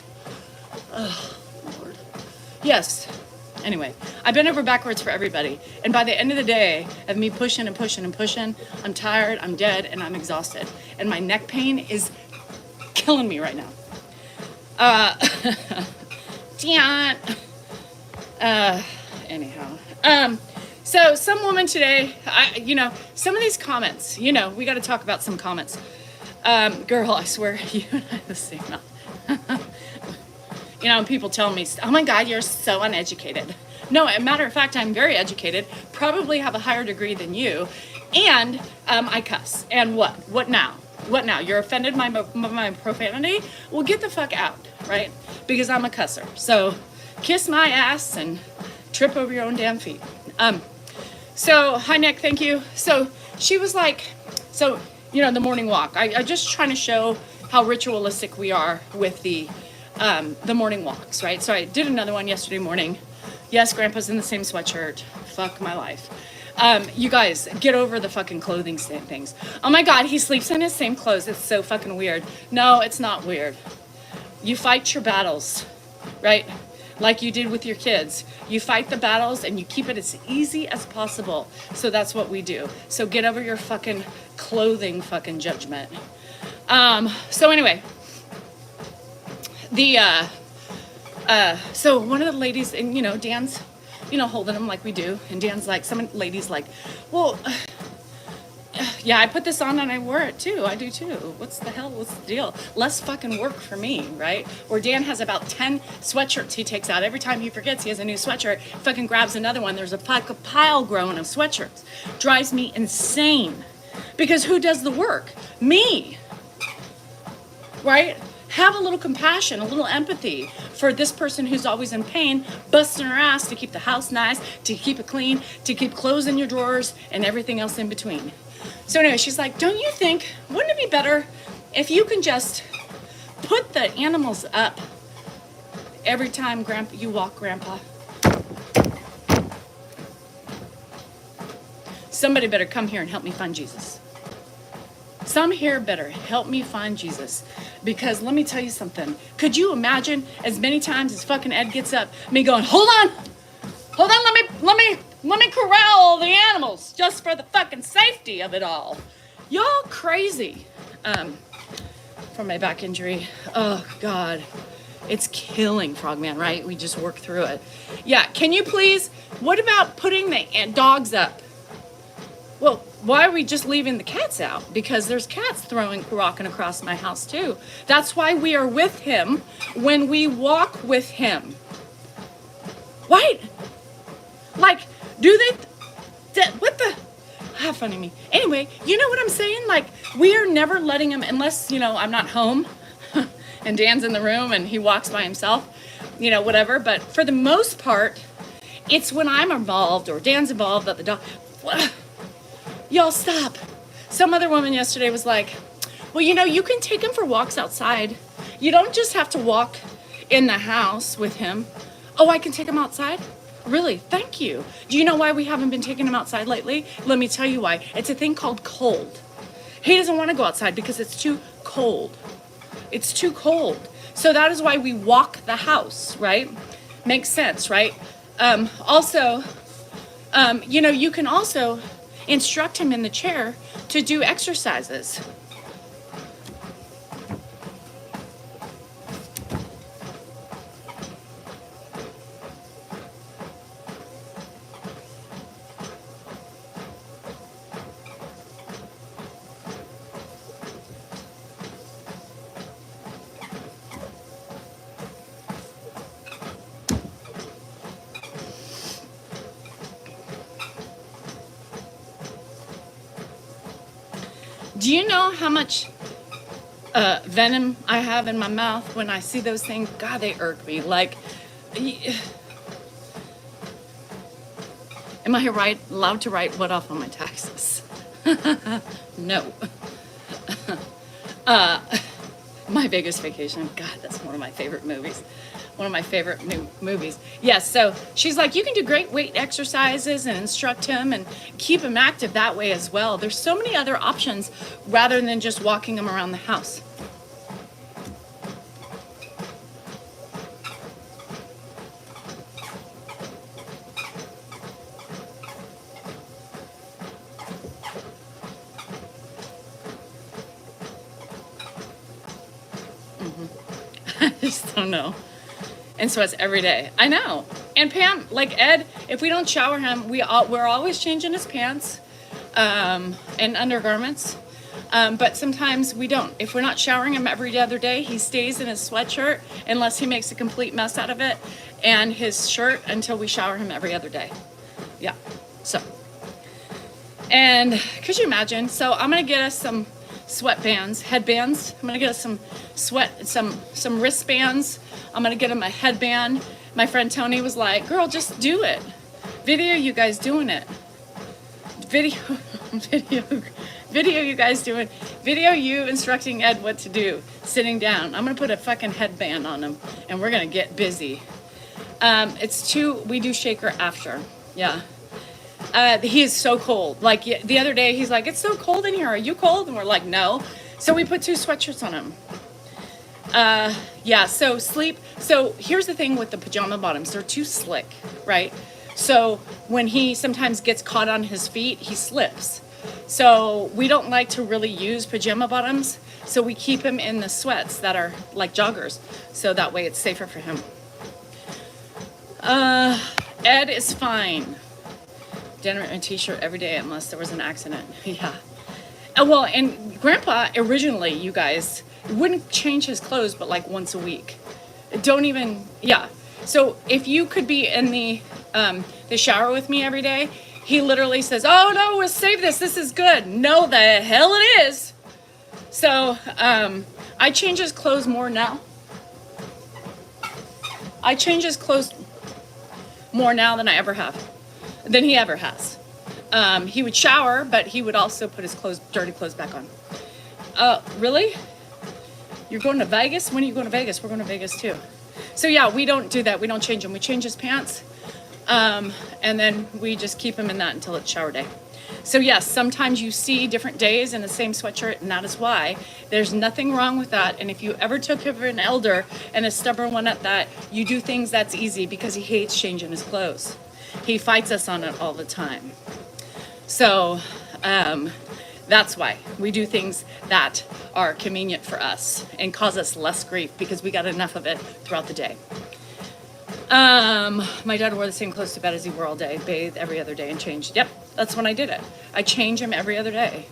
Oh, Lord. Yes. Anyway, I bent over backwards for everybody. And by the end of the day of me pushing and pushing and pushing, I'm tired, I'm dead, and I'm exhausted. And my neck pain is killing me right now. Dan. Anyhow. So some woman today, some of these comments, we got to talk about some comments. Girl, I swear, you and I are the same. People tell me, oh my God, you're so uneducated. No, as a matter of fact, I'm very educated, probably have a higher degree than you, and I cuss. And what? What now? What now? You're offended by my profanity? Well, get the fuck out, right? Because I'm a cusser. So kiss my ass and trip over your own damn feet. So, hi, Nick, thank you. So she was like, the morning walk. I just trying to show how ritualistic we are with the morning walks, right? So I did another one yesterday morning. Yes, Grandpa's in the same sweatshirt. Fuck my life. You guys, get over the fucking clothing things. Oh my God, he sleeps in his same clothes. It's so fucking weird. No, it's not weird. You fight your battles, right? Like you did with your kids. You fight the battles and you keep it as easy as possible. So that's what we do. So get over your fucking clothing fucking judgment. So anyway, so one of the ladies, and Dan's, holding them like we do. And Dan's like, some lady's like, well, yeah, I put this on and I wear it too. I do too. What's the deal? Less fucking work for me, right? Or Dan has about 10 sweatshirts he takes out. Every time he forgets he has a new sweatshirt, fucking grabs another one. There's a pile growing of sweatshirts. Drives me insane. Because who does the work? Me. Right? Have a little compassion, a little empathy for this person who's always in pain, busting her ass to keep the house nice, to keep it clean, to keep clothes in your drawers, and everything else in between. So anyway, she's like, don't you think, wouldn't it be better if you can just put the animals up every time you walk, Grandpa? Somebody better come here and help me find Jesus. Some here better help me find Jesus. Because let me tell you something. Could you imagine as many times as fucking Ed gets up, me going, hold on, let me corral all the animals just for the fucking safety of it all. Y'all crazy. From my back injury. Oh God. It's killing, Frogman, right? We just work through it. Yeah, can you please, what about putting the dogs up? Well, why are we just leaving the cats out? Because there's cats rocking across my house too. That's why we are with him when we walk with him. Right? Like, Do they? What the? Ah, funny me. Anyway, you know what I'm saying? Like, we are never letting him, unless, I'm not home and Dan's in the room and he walks by himself, whatever. But for the most part, it's when I'm involved or Dan's involved that the dog, y'all stop. Some other woman yesterday was like, well, you can take him for walks outside. You don't just have to walk in the house with him. Oh, I can take him outside? Really? Thank you. Do you know why we haven't been taking him outside lately? Let me tell you why. It's a thing called cold. He doesn't want to go outside because it's too cold. It's too cold. So that is why we walk the house, right? Makes sense, right? Also, you can also instruct him in the chair to do exercises. Do you know how much venom I have in my mouth when I see those things? God, they irk me. Like, am I allowed to write what off on my taxes? No. My Vegas Vacation. God, that's one of my favorite movies. One of my favorite movies. Yes, so she's like, you can do great weight exercises and instruct him and keep him active that way as well. There's so many other options rather than just walking him around the house. I just don't know. And so it's every day. I know. And Pam, like Ed, if we don't shower him, we're always changing his pants and undergarments. But sometimes we don't. If we're not showering him every other day, he stays in his sweatshirt unless he makes a complete mess out of it, and his shirt until we shower him every other day. Yeah. So. And could you imagine? So I'm gonna get us some sweatbands, headbands. I'm gonna get us some wristbands. I'm gonna get him a headband. My friend Tony was like, girl, just do it. Video you guys doing it. Video you guys doing. Video you instructing Ed what to do. Sitting down. I'm gonna put a fucking headband on him and we're gonna get busy. We do shaker after. Yeah. He is so cold. Like the other day, he's like, it's so cold in here. Are you cold? And we're like, no. So we put 2 sweatshirts on him. Yeah, so sleep. So here's the thing with the pajama bottoms. They're too slick, right? So when he sometimes gets caught on his feet, he slips. So we don't like to really use pajama bottoms. So we keep him in the sweats that are like joggers. So that way it's safer for him. Ed is fine. Dinner and t-shirt every day unless there was an accident. Yeah. Well, and Grandpa originally, you guys, wouldn't change his clothes but like once a week. Don't even, yeah. So if you could be in the shower with me every day, he literally says, oh no, we'll save this. This is good. No, the hell it is. So I change his clothes more now. I change his clothes more now than he ever has. He would shower, but he would also put his dirty clothes back on. Really? You're going to Vegas? When are you going to Vegas? We're going to Vegas too. So yeah, we don't do that. We don't change him. We change his pants, and then we just keep him in that until it's shower day. So yes, sometimes you see different days in the same sweatshirt, and that is why. There's nothing wrong with that. And if you ever took care of an elder and a stubborn one at that, you do things that's easy because he hates changing his clothes. He fights us on it all the time. So that's why we do things that are convenient for us and cause us less grief because we got enough of it throughout the day. My dad wore the same clothes to bed as he wore all day, bathed every other day and changed. Yep, that's when I did it. I change him every other day.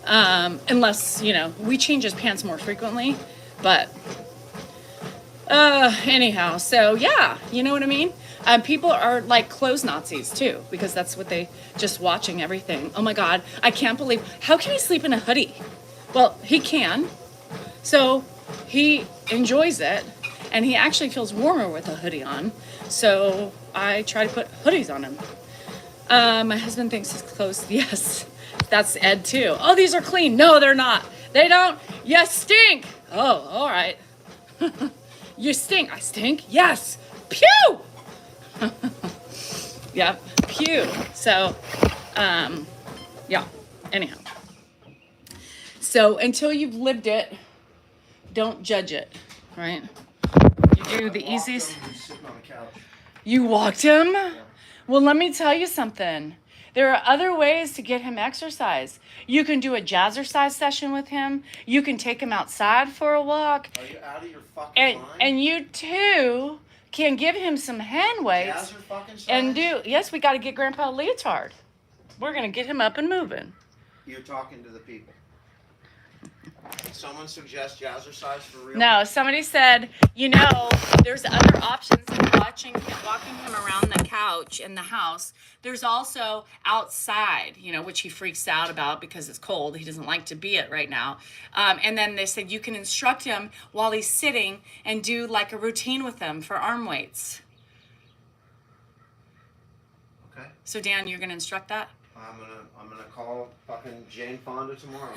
Unless, we change his pants more frequently, but anyhow, so yeah, you know what I mean? People are like clothes Nazis too, because that's what they just watching everything. Oh my God, I can't believe, how can he sleep in a hoodie? Well, he can. So he enjoys it, and he actually feels warmer with a hoodie on. So I try to put hoodies on him. My husband thinks his clothes, yes, that's Ed too. Oh, these are clean. No, they're not. They don't. You stink. Oh, all right. You stink. I stink. Yes. Pew. Yeah, pew. So, yeah. Anyhow. So until you've lived it, don't judge it, right? You do the easiest. You walked him? Yeah. Well, let me tell you something. There are other ways to get him exercise. You can do a jazzercise session with him. You can take him outside for a walk. Are you out of your fucking mind? And you too can give him some hand weights. And yes, we got to get Grandpa a leotard. We're going to get him up and moving. You're talking to the people. Someone suggest jazzercise for real? No, somebody said, there's other options than walking him around the couch in the house. There's also outside, which he freaks out about because it's cold. He doesn't like to be it right now. And then they said you can instruct him while he's sitting and do like a routine with him for arm weights. Okay. So Dan, you're gonna instruct that? I'm gonna call fucking Jane Fonda tomorrow.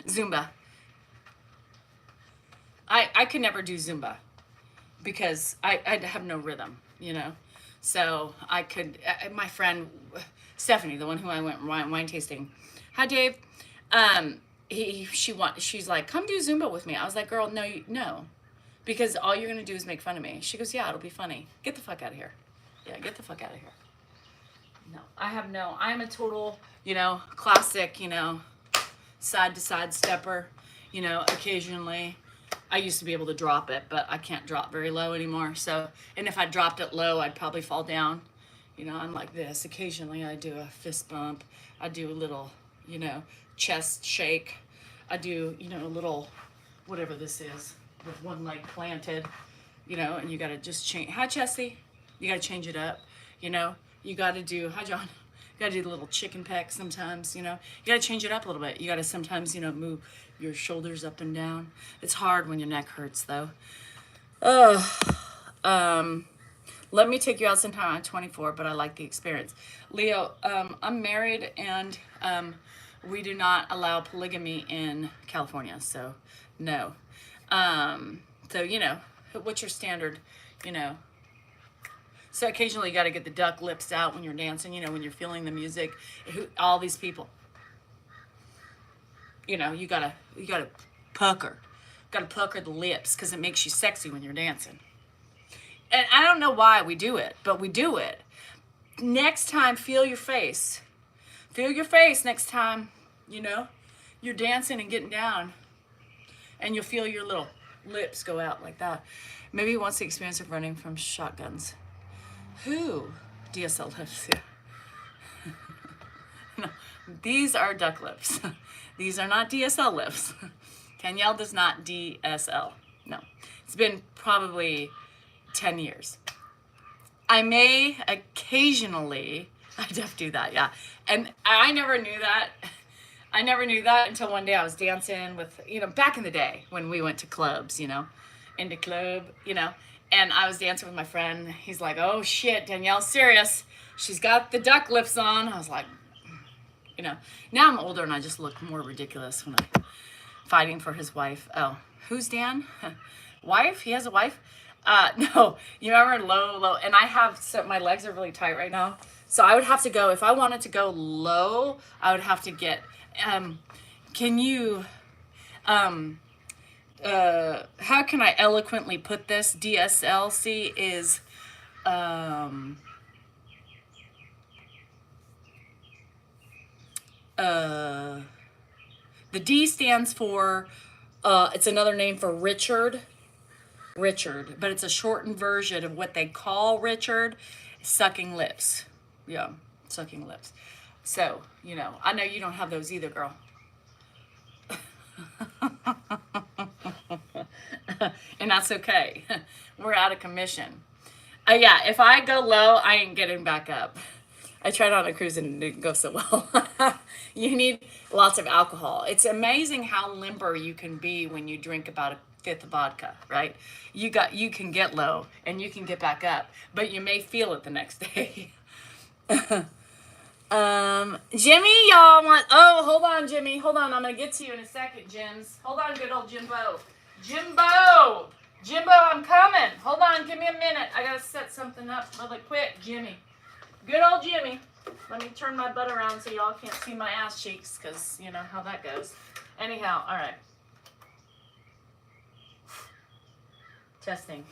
Zumba. I could never do Zumba because I'd have no rhythm, So I could. My friend Stephanie, the one who I went wine tasting. Hi, Dave. She's like, come do Zumba with me. I was like, girl, no, because all you're gonna do is make fun of me. She goes, yeah, it'll be funny. Get the fuck out of here. Yeah, get the fuck out of here. No, I'm a total, classic, side to side stepper, occasionally. I used to be able to drop it, but I can't drop very low anymore. So, and if I dropped it low, I'd probably fall down. I'm like this. Occasionally I do a fist bump. I do a little, chest shake. I do, a little, whatever this is, with one leg planted, and you got to just change. Hi, Chessie. You got to change it up, You got to do, hi, John. You got to do the little chicken peck sometimes, You got to change it up a little bit. You got to sometimes, move your shoulders up and down. It's hard when your neck hurts, though. Let me take you out sometime. I'm 24, but I like the experience. Leo, I'm married, and we do not allow polygamy in California, so no. So, what's your standard, So occasionally you got to get the duck lips out when you're dancing, when you're feeling the music. All these people, you got to pucker. Got to pucker the lips because it makes you sexy when you're dancing. And I don't know why we do it, but we do it. Next time, feel your face. Feel your face next time, you're dancing and getting down. And you'll feel your little lips go out like that. Maybe he wants the experience of running from shotguns. Who? DSL lips, yeah. No, these are duck lips. These are not DSL lips. Danielle does not DSL. No. It's been probably 10 years. I may occasionally, I def do that, yeah. And I never knew that. I never knew that until one day I was dancing with, back in the day when we went to clubs, in the club, and I was dancing with my friend. He's like, oh shit, Danielle's serious. She's got the duck lips on. I was like, now I'm older and I just look more ridiculous when I'm fighting for his wife. Oh, who's Dan? Wife? He has a wife? No, you remember low, and I have, so my legs are really tight right now. So I would have to go, if I wanted to go low, I would have to get, can you, how can I eloquently put this? DSLC is, the D stands for, it's another name for Richard, but it's a shortened version of what they call Richard, sucking lips. Yeah, sucking lips. So, I know you don't have those either, girl. And that's okay. We're out of commission. Yeah, if I go low, I ain't getting back up. I tried on a cruise and it didn't go so well. You need lots of alcohol. It's amazing how limber you can be when you drink about a fifth of vodka, right? You can get low and you can get back up, but you may feel it the next day. Jimmy, y'all want, oh, hold on, Jimmy. Hold on. I'm going to get to you in a second, Jims. Hold on, good old Jimbo. Jimbo, I'm coming. Hold on. Give me a minute. I got to set something up really quick, Jimmy. Good old Jimmy. Let me turn my butt around so y'all can't see my ass cheeks because you know how that goes. Anyhow, all right. Testing.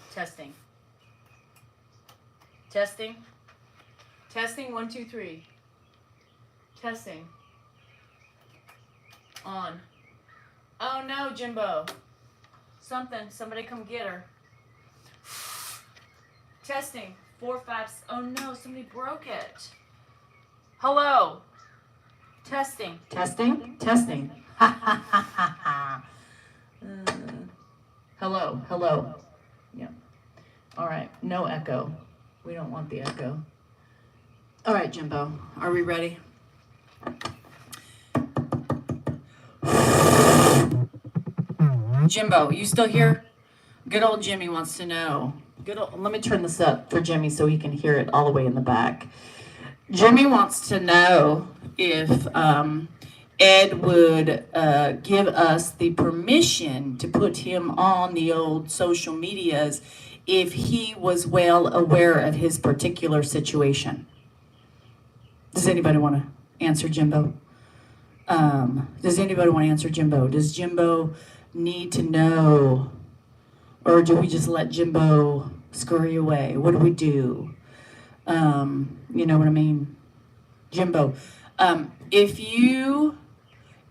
1, 2, 3. Testing. On. Oh no, Jimbo. Somebody come get her. Testing. 4, 5. Oh no, somebody broke it. Hello. Testing. Ha ha ha ha ha. Hello. Yeah. All right. No echo. We don't want the echo. All right, Jimbo. Are we ready? Jimbo, you still here? Good old Jimmy wants to know. Let me turn this up for Jimmy so he can hear it all the way in the back. Jimmy wants to know if Ed would give us the permission to put him on the old social medias if he was well aware of his particular situation. Does anybody want to answer Jimbo? Does Jimbo need to know? Or do we just let Jimbo scurry away? What do we do? You know what I mean? Jimbo, if you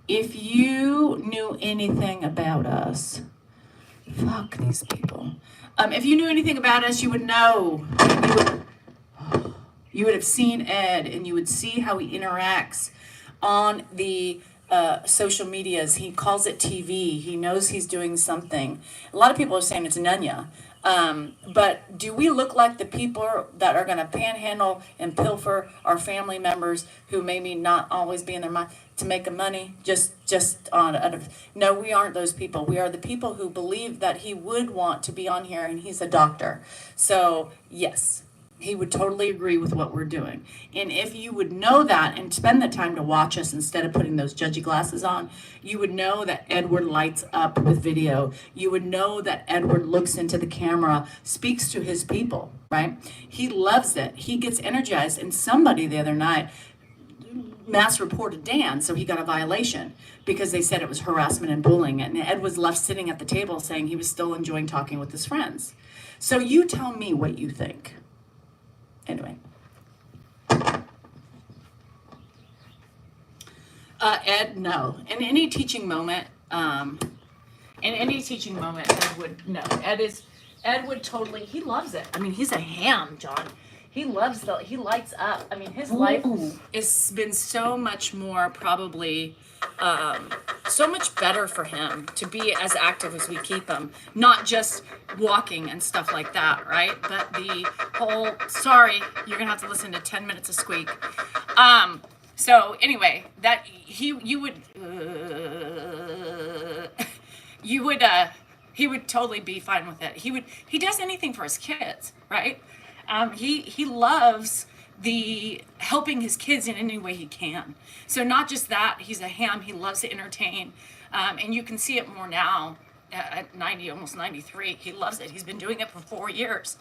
knew anything about us, fuck these people. If you knew anything about us, you would know. You would have seen Ed, and you would see how he interacts on the social medias. He calls it TV. He knows he's doing something. A lot of people are saying it's Nunya. But do we look like the people that are going to panhandle and pilfer our family members who maybe not always be in their mind to make money? No, we aren't those people. We are the people who believe that he would want to be on here, and he's a doctor. So yes, he would totally agree with what we're doing. And if you would know that and spend the time to watch us instead of putting those judgy glasses on, you would know that Edward lights up with video. You would know that Edward looks into the camera, speaks to his people, right? He loves it. He gets energized. And somebody the other night mass reported Dan, so he got a violation because they said it was harassment and bullying. And Ed was left sitting at the table saying he was still enjoying talking with his friends. So you tell me what you think. Anyway. Ed, no. In any teaching moment, Ed would, no. Ed would totally, he loves it. I mean, he's a ham, John. He lights up. I mean, his life has been so much more probably, so much better for him to be as active as we keep him. Not just walking and stuff like that, right? But the whole, sorry, you're going to have to listen to 10 minutes of squeak. So anyway, that he would totally be fine with it. He does anything for his kids, right? He loves the helping his kids in any way he can. So not just that, he's a ham. He loves to entertain, and you can see it more now at 90, almost 93. He loves it. He's been doing it for 4 years,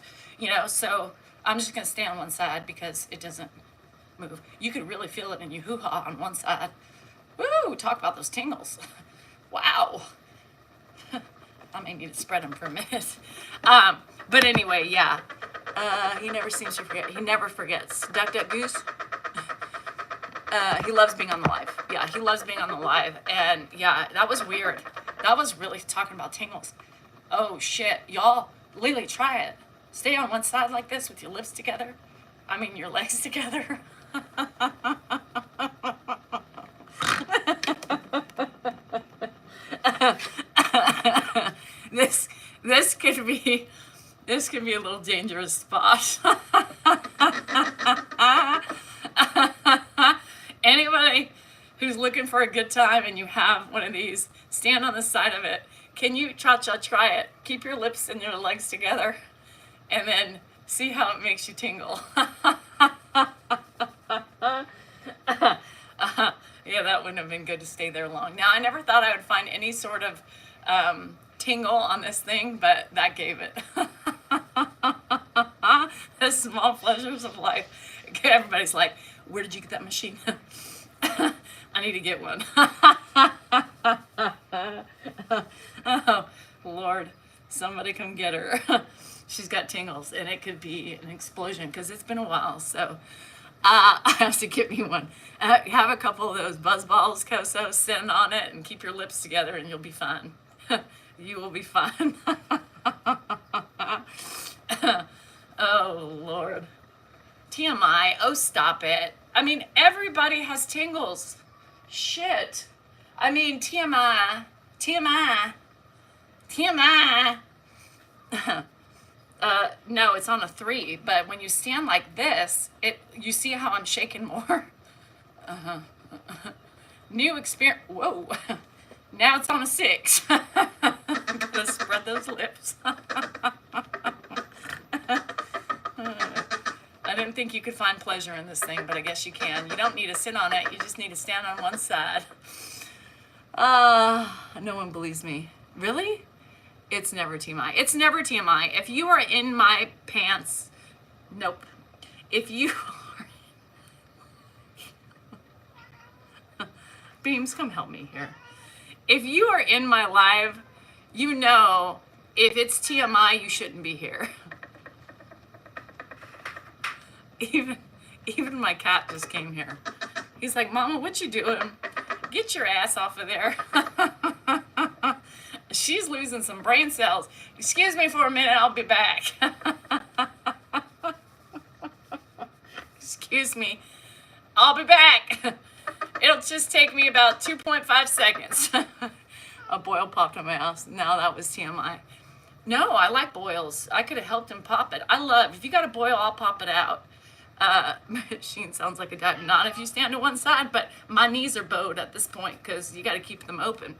So I'm just gonna stay on one side because it doesn't move. You could really feel it in your hoo-ha on one side. Woo! Talk about those tingles. Wow. I may need to spread them for a minute. But anyway, yeah. He never seems to forget. He never forgets. Duck, duck, goose. He loves being on the live. Yeah, he loves being on the live. And yeah, that was weird. That was really talking about tingles. Oh shit, y'all. Lily, try it. Stay on one side like this with your lips together. I mean, your legs together. This can be a little dangerous spot. Anybody who's looking for a good time and you have one of these, stand on the side of it. Can you try it? Keep your lips and your legs together and then see how it makes you tingle. Yeah, that wouldn't have been good to stay there long. Now, I never thought I would find any sort of tingle on this thing, but that gave it. The small pleasures of life. Everybody's like, where did you get that machine? I need to get one. Oh, Lord, somebody come get her. She's got tingles, and it could be an explosion because it's been a while. So I have to get me one. Have a couple of those buzz balls, Koso, send on it, and keep your lips together, and you'll be fine. You will be fine. Oh, Lord. TMI, oh, stop it. I mean, everybody has tingles. Shit. I mean, TMI. No, it's on a 3, but when you stand like this, you see how I'm shaking more? New experience. Whoa. Now it's on a 6. I'm gonna spread those lips. I didn't think you could find pleasure in this thing, but I guess you can. You don't need to sit on it. You just need to stand on one side. No one believes me. Really? It's never TMI. It's never TMI. If you are in my pants, nope. If you are... Beams, come help me here. If you are in my live, you know if it's TMI, you shouldn't be here. Even my cat just came here. He's like, Mama, what you doing? Get your ass off of there. She's losing some brain cells. Excuse me for a minute, I'll be back. Excuse me, I'll be back. It'll just take me about 2.5 seconds. A boil popped on my house. Now that was TMI. No, I like boils. I could have helped him pop it. If you got a boil, I'll pop it out. Machine sounds like a dive. Not if you stand to one side, but my knees are bowed at this point because you got to keep them open.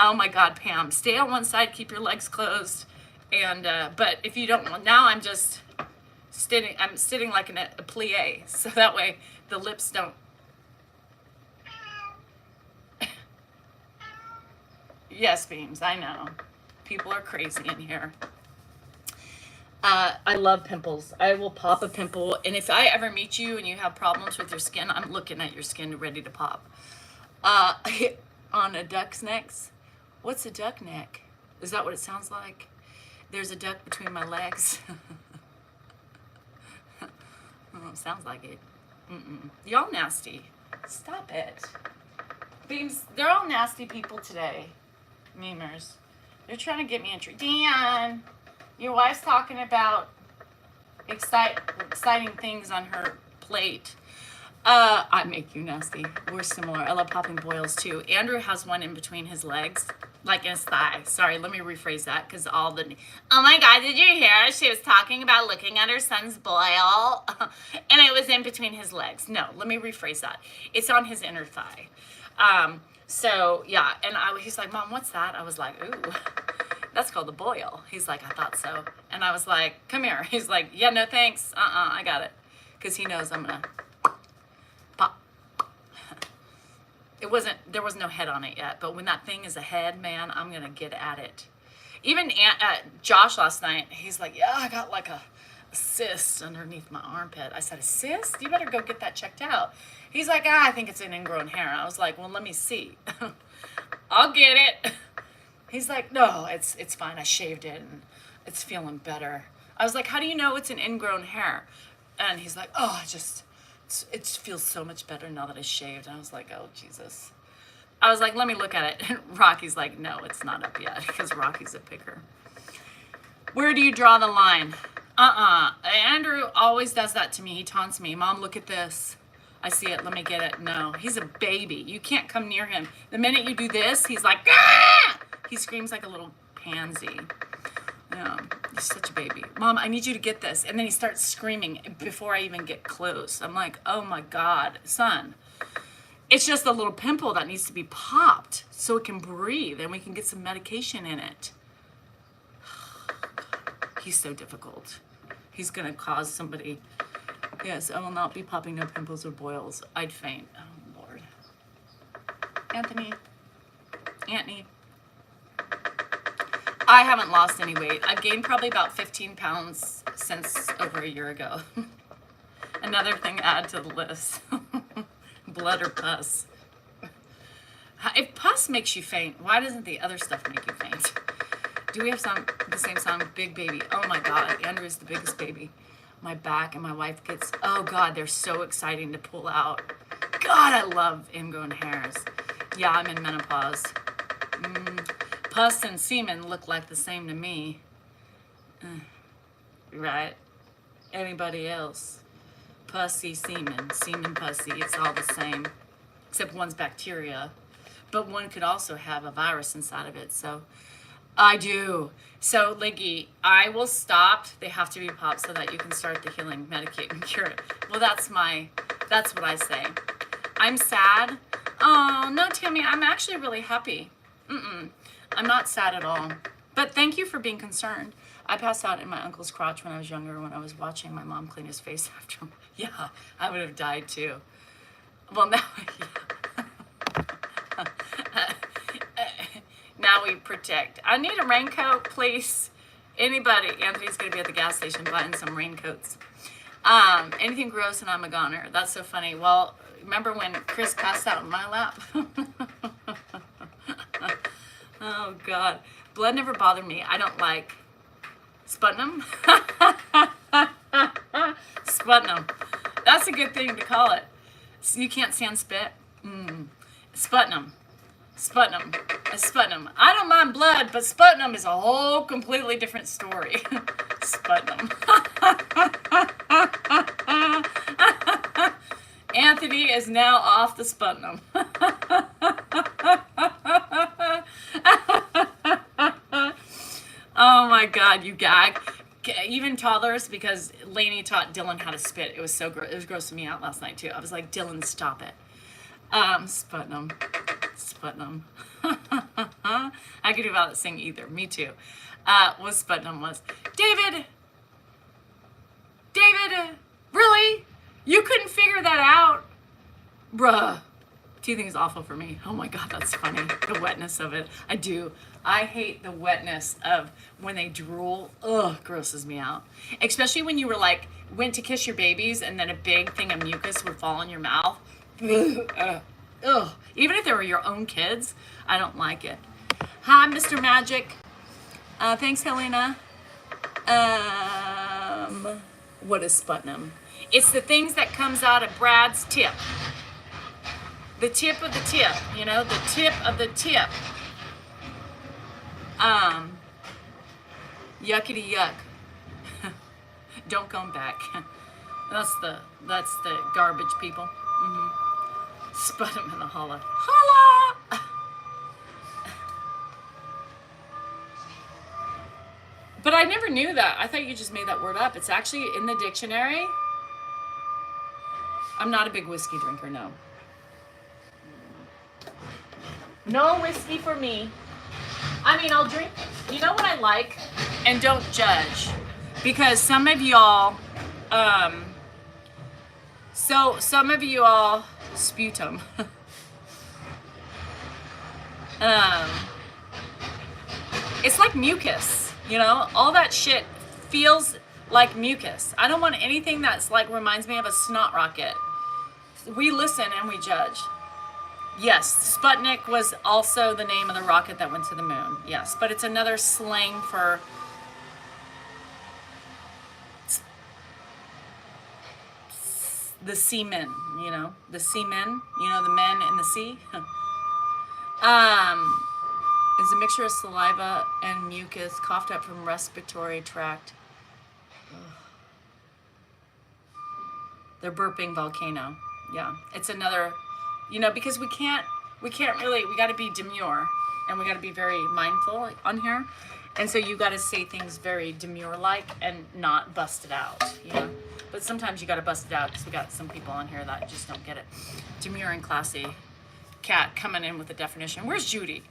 Oh my God, Pam, stay on one side, keep your legs closed. And, but if you don't, now I'm just sitting, I'm sitting like in a plie. So that way the lips don't. Yes, Beams, I know. People are crazy in here. I love pimples. I will pop a pimple. And if I ever meet you and you have problems with your skin, I'm looking at your skin ready to pop. On a duck's neck. What's a duck neck? Is that what it sounds like? There's a duck between my legs. Oh, sounds like it. Y'all nasty. Stop it. Beams, they're all nasty people today. Memers. They're trying to get me in trouble. Dan, your wife's talking about exciting things on her plate. I make you nasty. We're similar. I love popping boils too. Andrew has one in between his legs, like in his thigh. Sorry, let me rephrase that because oh my God, did you hear? She was talking about looking at her son's boil and it was in between his legs. No, let me rephrase that. It's on his inner thigh. So yeah, and he's like, Mom, what's that? I was like, ooh, that's called a boil. He's like, I thought so. And I was like, come here. He's like, yeah, no thanks. I got it. Because he knows I'm gonna pop. There was no head on it yet, but when that thing is a head, man, I'm gonna get at it. Even Josh last night, he's like, yeah, I got like a cyst underneath my armpit. I said, a cyst? You better go get that checked out. He's like, I think it's an ingrown hair. I was like, well, let me see. I'll get it. He's like, no, it's fine. I shaved it and it's feeling better. I was like, how do you know it's an ingrown hair? And he's like, oh, it feels so much better now that I shaved. And I was like, oh, Jesus. I was like, let me look at it. And Rocky's like, no, it's not up yet because Rocky's a picker. Where do you draw the line? Andrew always does that to me. He taunts me. Mom, look at this. I see it. Let me get it. No, he's a baby. You can't come near him. The minute you do this, he's like, ah! He screams like a little pansy. Yeah, he's such a baby. Mom, I need you to get this. And then he starts screaming before I even get close. I'm like, oh my God, son. It's just a little pimple that needs to be popped so it can breathe and we can get some medication in it. He's so difficult. He's gonna cause somebody. Yes, I will not be popping no pimples or boils. I'd faint. Oh Lord. Anthony. I haven't lost any weight. I've gained probably about 15 pounds since over a year ago. Another thing to add to the list. Blood or pus. If pus makes you faint, why doesn't the other stuff make you faint? Do we have the same song? Big baby. Oh my God, Andrew's the biggest baby. My back and my wife gets, oh God, they're so exciting to pull out. God, I love ingrown hairs. Yeah, I'm in menopause. Pus and semen look like the same to me. Right? Anybody else? Pussy, semen, pussy, it's all the same. Except one's bacteria. But one could also have a virus inside of it, so I do. So, Liggy, I will stop. They have to be popped so that you can start the healing, medicate, and cure it. Well, that's what I say. I'm sad. Oh, no, Tammy, I'm actually really happy. I'm not sad at all. But thank you for being concerned. I passed out in my uncle's crotch when I was younger when I was watching my mom clean his face after him. Yeah, I would have died too. Well, now, yeah. Now we protect. I need a raincoat, please. Anybody? Anthony's going to be at the gas station buying some raincoats. Anything gross and I'm a goner. That's so funny. Well, remember when Chris passed out in my lap? Oh, God. Blood never bothered me. I don't like sputum. Sputum. That's a good thing to call it. So you can't stand spit? Sputum. Sputum. A sputum. I don't mind blood, but sputum is a whole completely different story. Sputum. Anthony is now off the sputum. Oh my God, you gag. Even toddlers, because Lainey taught Dylan how to spit. It was so gross. It was grossing me out last night too. I was like, Dylan, stop it. Sputum. Sputum. I could do about sing either. Me too. What Sputum was. David, really? You couldn't figure that out? Bruh. Teething is awful for me. Oh my God, that's funny. The wetness of it. I do. I hate the wetness of when they drool. Ugh, grosses me out. Especially when you went to kiss your babies and then a big thing of mucus would fall in your mouth. Ugh. Even if they were your own kids, I don't like it. Hi, Mr. Magic. Thanks, Helena. What is sputum? It's the things that comes out of Brad's tip. The tip of the tip, you know, the tip of the tip. Yuckity yuck. Don't come back. That's the garbage people. Sputum in the holla. Holla! But I never knew that. I thought you just made that word up. It's actually in the dictionary. I'm not a big whiskey drinker, no. No whiskey for me. I mean, I'll drink, you know what I like? And don't judge. Because some of y'all, sputum. It's like mucus, you know? All that shit feels like mucus. I don't want anything that's reminds me of a snot rocket. We listen and we judge. Yes, Sputnik was also the name of the rocket that went to the moon. Yes, but it's another slang for the seamen, you know, the seamen, you know, the men in the sea. It's a mixture of saliva and mucus coughed up from respiratory tract. Ugh. They're burping volcano. Yeah, it's another, you know, because we can't really, we got to be demure and we got to be very mindful on here. And so you got to say things very demure-like and not bust it out, you know? But sometimes you got to bust it out because we got some people on here that just don't get it. Demure and classy. Cat coming in with a definition. Where's Judy?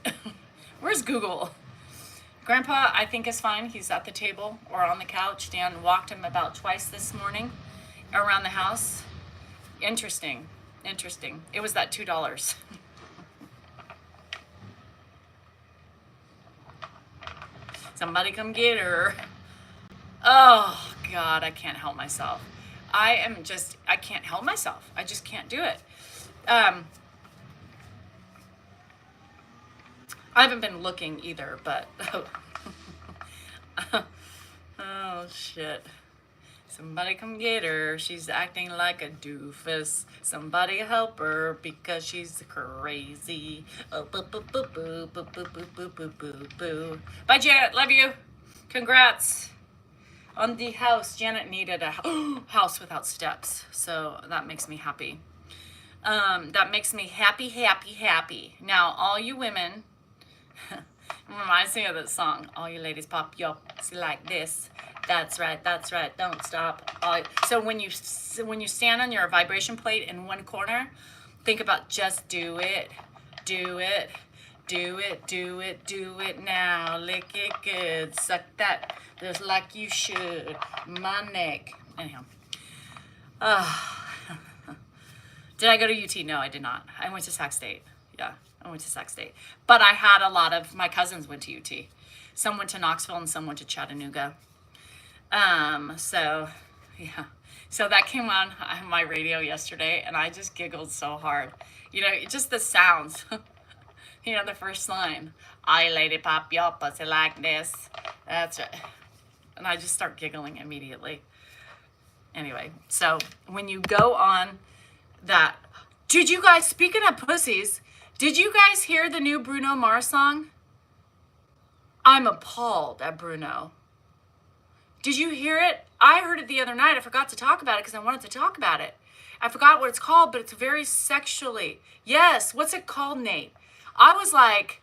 Where's Google? Grandpa, I think, is fine. He's at the table or on the couch. Dan walked him about twice this morning around the house. Interesting. Interesting. It was that $2. Somebody come get her. Oh, God, I can't help myself. I can't help myself. I just can't do it. I haven't been looking either, but oh shit. Somebody come get her. She's acting like a doofus. Somebody help her because she's crazy. Oh, boo, boo, boo, boo, boo, boo, boo, boo, boo, boo, boo. Bye, Janet. Love you. Congrats on the house. Janet needed a house without steps, so that makes me happy. That makes me happy, happy, happy. Now, all you women, reminds me of that song. All you ladies pop your pussy like this. That's right, don't stop. So when you stand on your vibration plate in one corner, think about just do it, do it, do it, do it, do it now. Lick it good, suck that just like you should. My neck. Anyhow. Did I go to UT? No, I did not. I went to Sac State. Yeah, I went to Sac State. But I had a lot of, my cousins went to UT. Some went to Knoxville and some went to Chattanooga. So, yeah. So that came on my radio yesterday, and I just giggled so hard. You know, just the sounds. You know, the first line. I lady pop your pussy like this. That's right. And I just start giggling immediately. Anyway, so when you go on that, did you guys, speaking of pussies, did you guys hear the new Bruno Mars song? I'm appalled at Bruno. Did you hear it? I heard it the other night. I forgot to talk about it because I wanted to talk about it. I forgot what it's called, but it's very sexually. Yes, what's it called, Nate? I was like,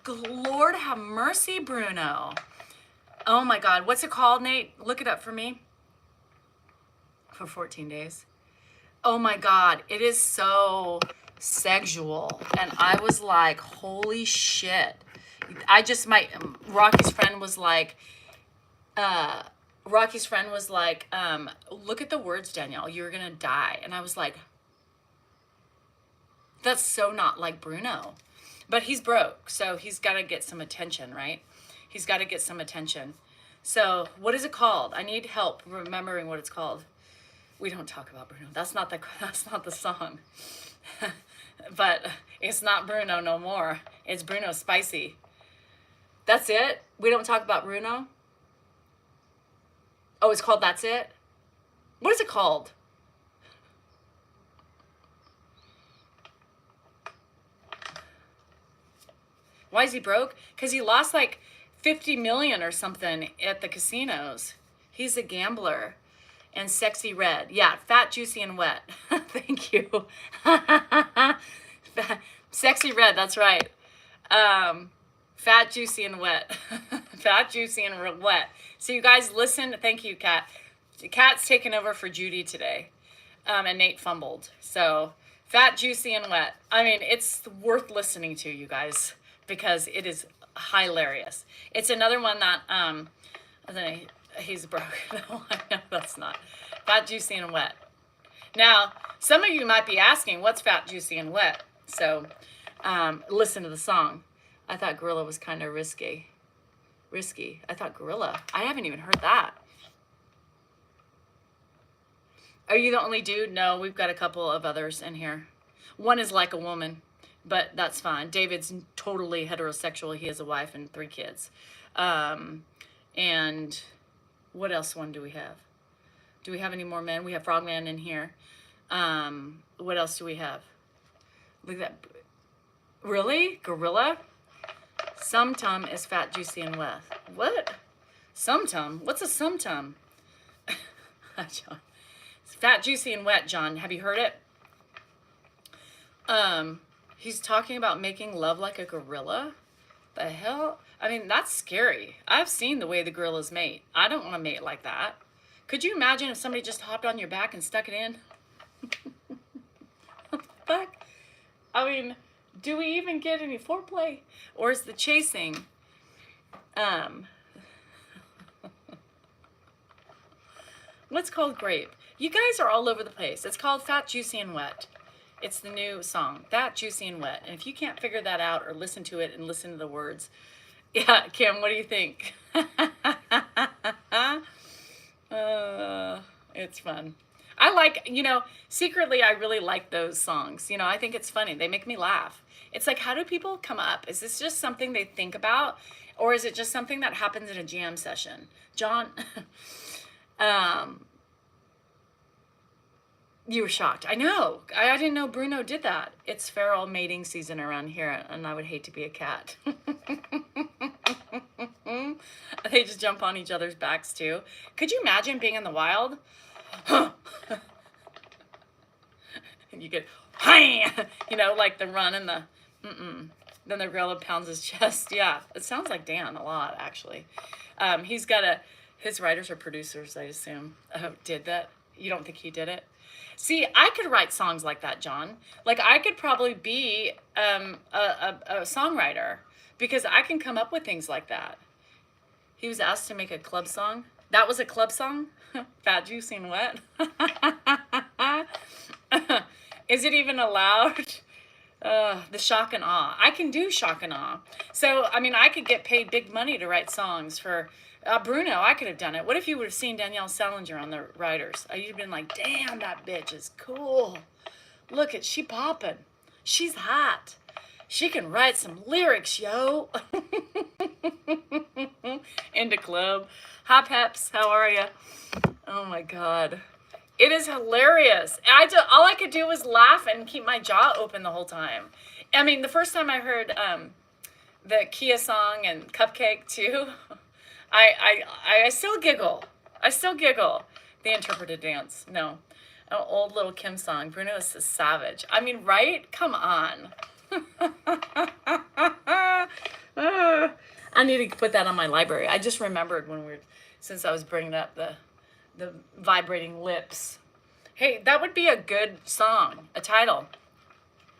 Lord have mercy, Bruno. Oh my God, what's it called, Nate? Look it up for me. For 14 days. Oh my God, it is so sexual. And I was like, holy shit. Rocky's friend was like, look at the words, Danielle, you're gonna die. And I was like, that's so not like Bruno. But he's broke, so he's gotta get some attention, right? He's gotta get some attention. So what is it called? I need help remembering what it's called. We don't talk about Bruno. That's not the song. But it's not Bruno no more. It's Bruno Spicy. That's it? We don't talk about Bruno? Oh, it's called That's It? What is it called? Why is he broke? Because he lost like 50 million or something at the casinos. He's a gambler. And Sexy Red. Yeah, Fat, Juicy, and Wet. Thank you. Sexy Red, that's right. Fat, Juicy, and Wet. Fat, Juicy, and Wet. So you guys listen. Thank you, Kat. Kat's taking over for Judy today. And Nate fumbled. So Fat, Juicy, and Wet. I mean, it's worth listening to, you guys, because it is hilarious. It's another one that, he's broke. No, I know that's not. Fat, Juicy, and Wet. Now, some of you might be asking, what's Fat, Juicy, and Wet? So, listen to the song. I thought Gorilla was kind of risky. I thought Gorilla. I haven't even heard that. Are you the only dude? No, we've got a couple of others in here. One is like a woman, but that's fine. David's totally heterosexual. He has a wife and 3 kids. And what else one do we have? Do we have any more men? We have Frogman in here. What else do we have? Look at that. Really? Gorilla? Sum-tum is Fat, Juicy, and Wet. What? Sum-tum? What's a sum-tum? John. It's Fat, Juicy, and Wet, John. Have you heard it? He's talking about making love like a gorilla. The hell? I mean, that's scary. I've seen the way the gorillas mate. I don't want to mate like that. Could you imagine if somebody just hopped on your back and stuck it in? What the fuck? I mean, do we even get any foreplay? Or is the chasing, what's called grape? You guys are all over the place. It's called Fat, Juicy, and Wet. It's the new song, Fat, Juicy, and Wet. And if you can't figure that out or listen to it and listen to the words, yeah, Kim, what do you think? It's fun. I like, secretly I really like those songs. I think it's funny. They make me laugh. It's like, how do people come up? Is this just something they think about? Or is it just something that happens in a jam session? John, you were shocked. I know. I didn't know Bruno did that. It's feral mating season around here, and I would hate to be a cat. They just jump on each other's backs, too. Could you imagine being in the wild? And you get, like the run and the, Then the gorilla pounds his chest. Yeah, it sounds like Dan a lot, actually. His writers or producers, I assume, did that. You don't think he did it? See, I could write songs like that, John. Like, I could probably be a songwriter because I can come up with things like that. He was asked to make a club song. That was a club song? Fat, Juicy, and Wet? Is it even allowed? The shock and awe. I can do shock and awe. So, I mean, I could get paid big money to write songs for Bruno. I could have done it. What if you would have seen Danielle Salinger on the writers? You'd have been like, damn, that bitch is cool. Look at, she popping. She's hot. She can write some lyrics, yo. Into club. Hi, Peps. How are you? Oh, my God. It is hilarious. All I could do was laugh and keep my jaw open the whole time. I mean, the first time I heard the Kia song and Cupcake, too, I still giggle. I still giggle. The interpreted dance. No. An old little Kim song. Bruno is a savage. I mean, right? Come on. I need to put that on my library. I just remembered since I was bringing up the vibrating lips. Hey, that would be a good song, a title.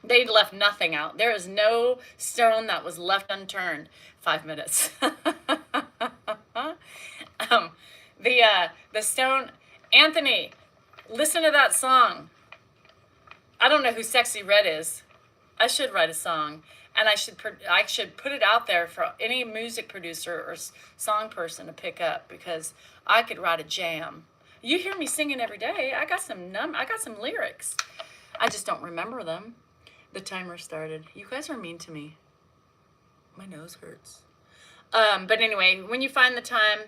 They left nothing out. There is no stone that was left unturned. 5 minutes. The stone, Anthony, listen to that song. I don't know who Sexy Red is. I should write a song, and I should put it out there for any music producer or song person to pick up, because I could write a jam. You hear me singing every day. I got some lyrics. I just don't remember them. The timer started. You guys are mean to me. My nose hurts. But anyway, when you find the time,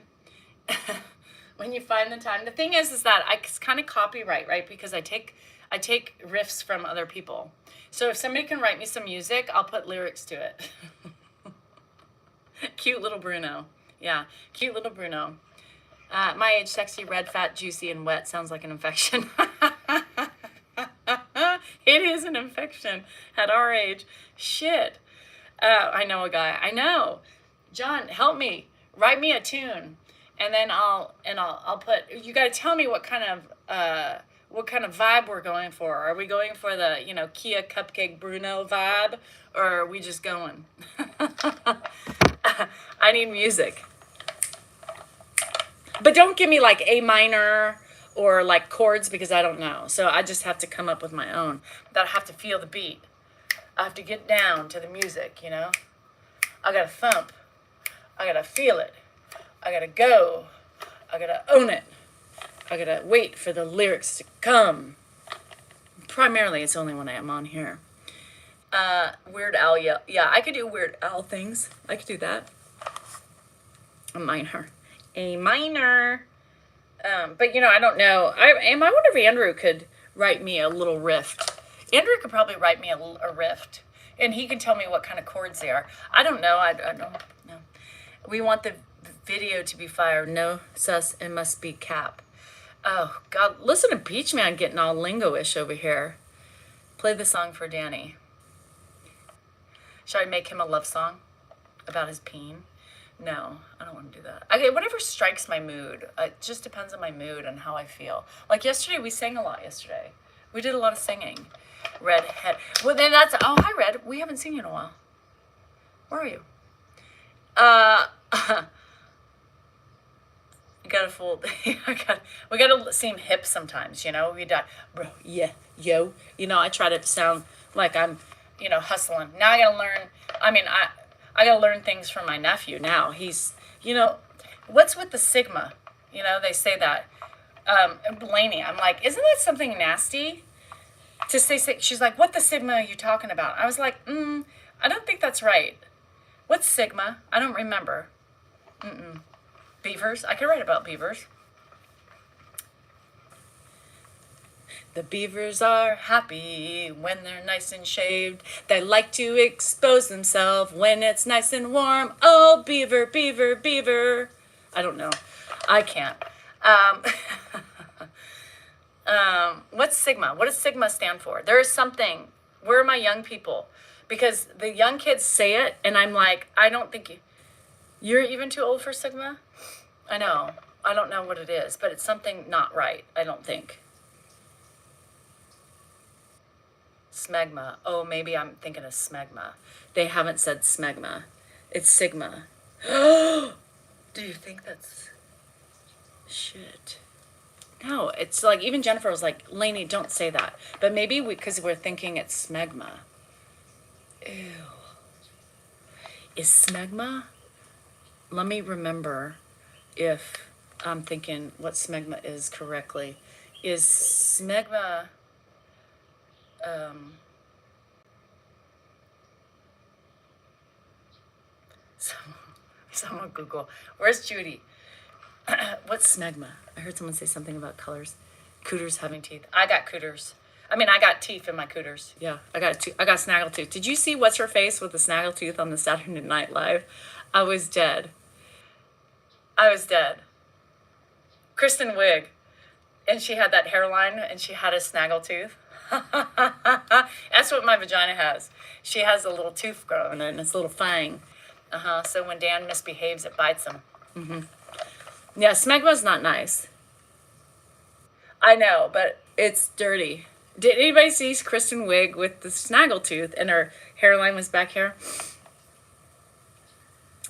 the thing is that I kind of copyright, right? Because I take riffs from other people. So if somebody can write me some music, I'll put lyrics to it. Cute little Bruno. Yeah, cute little Bruno. My age, sexy, red, fat, juicy, and wet sounds like an infection. It is an infection at our age. Shit. I know a guy. I know. John, help me. Write me a tune, and then I'll put. You got to tell me what kind of vibe we're going for. Are we going for the Kia Cupcake Bruno vibe, or are we just going? I need music. But don't give me like A minor or like chords, because I don't know. So I just have to come up with my own. But I have to feel the beat. I have to get down to the music, I gotta thump. I gotta feel it. I gotta go. I gotta own it. I gotta wait for the lyrics to come. Primarily, it's only when I am on here. Weird Al, yeah, I could do Weird Al things. I could do that. A minor. But I don't know. I wonder if Andrew could write me a little riff. Andrew could probably write me a riff, and he can tell me what kind of chords they are. I don't know. I don't know. We want the video to be fire. No sus, it must be cap. Oh God, listen to Beach Man getting all lingo-ish over here. Play the song for Danny. Should I make him a love song about his peen? No, I don't want to do that. Okay, whatever strikes my mood. It just depends on my mood and how I feel. Like yesterday, we sang a lot yesterday. We did a lot of singing. Redhead. Well, then that's, oh, hi, Red. We haven't seen you in a while. Where are you? You gotta fool. We gotta seem hip sometimes, you know? We die, bro, yeah, yo. You know, I try to sound like I'm, you know, hustling. Now I gotta learn. I mean, I gotta learn things from my nephew now. He's, you know, what's with the Sigma? You know, they say that. Blaney, I'm like, isn't that something nasty? To say, she's like, what the Sigma are you talking about? I was like, I don't think that's right. What's Sigma? I don't remember. Beavers? I could write about beavers. The beavers are happy when they're nice and shaved. They like to expose themselves when it's nice and warm. Oh, beaver, beaver, beaver. I don't know. I can't. What's Sigma? What does Sigma stand for? There is something. Where are my young people? Because the young kids say it, and I'm like, I don't think you're even too old for Sigma? I know. I don't know what it is, but it's something not right, I don't think. Smegma. Oh, maybe I'm thinking of smegma. They haven't said smegma. It's Sigma. Do you think that's... Shit. No, it's like, even Jennifer was like, Lainey, don't say that. But maybe because we're thinking it's smegma. Ew. Is smegma? Let me remember if I'm thinking what smegma is correctly. Is smegma... Someone Google. Where's Judy? What's smegma? I heard someone say something about colors. Cooters having teeth. I got cooters. I mean, I got teeth in my cooters. Yeah, I got snaggletooth. Did you see what's her face with the snaggletooth on the Saturday Night Live? I was dead. Kristen Wiig. And she had that hairline and she had a snaggletooth. That's what my vagina has. She has a little tooth growing and it's a little fang. So when Dan misbehaves, it bites him. Yeah, smegma's not nice. I know, but it's dirty. Did anybody see Kristen Wiig with the snaggletooth and her hairline was back here?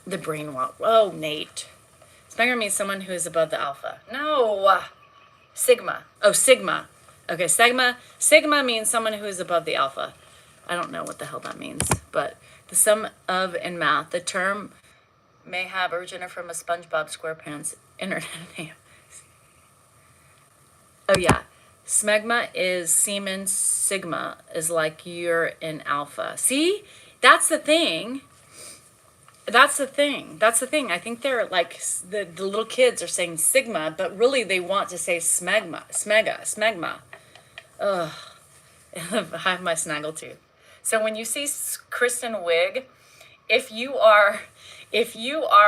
The brain walk. Oh, Nate. Smegma means someone who is above the alpha. No. Sigma. Oh, Sigma. Okay, Sigma means someone who is above the alpha. I don't know what the hell that means, but the sum of in math. The term may have originated from a SpongeBob SquarePants internet name. Oh yeah, smegma is semen. Sigma is like you're in alpha. See, that's the thing. I think they're like the little kids are saying sigma, but really they want to say smegma. Ugh, I have my snaggletooth. So when you see Kristen Wiig, if you are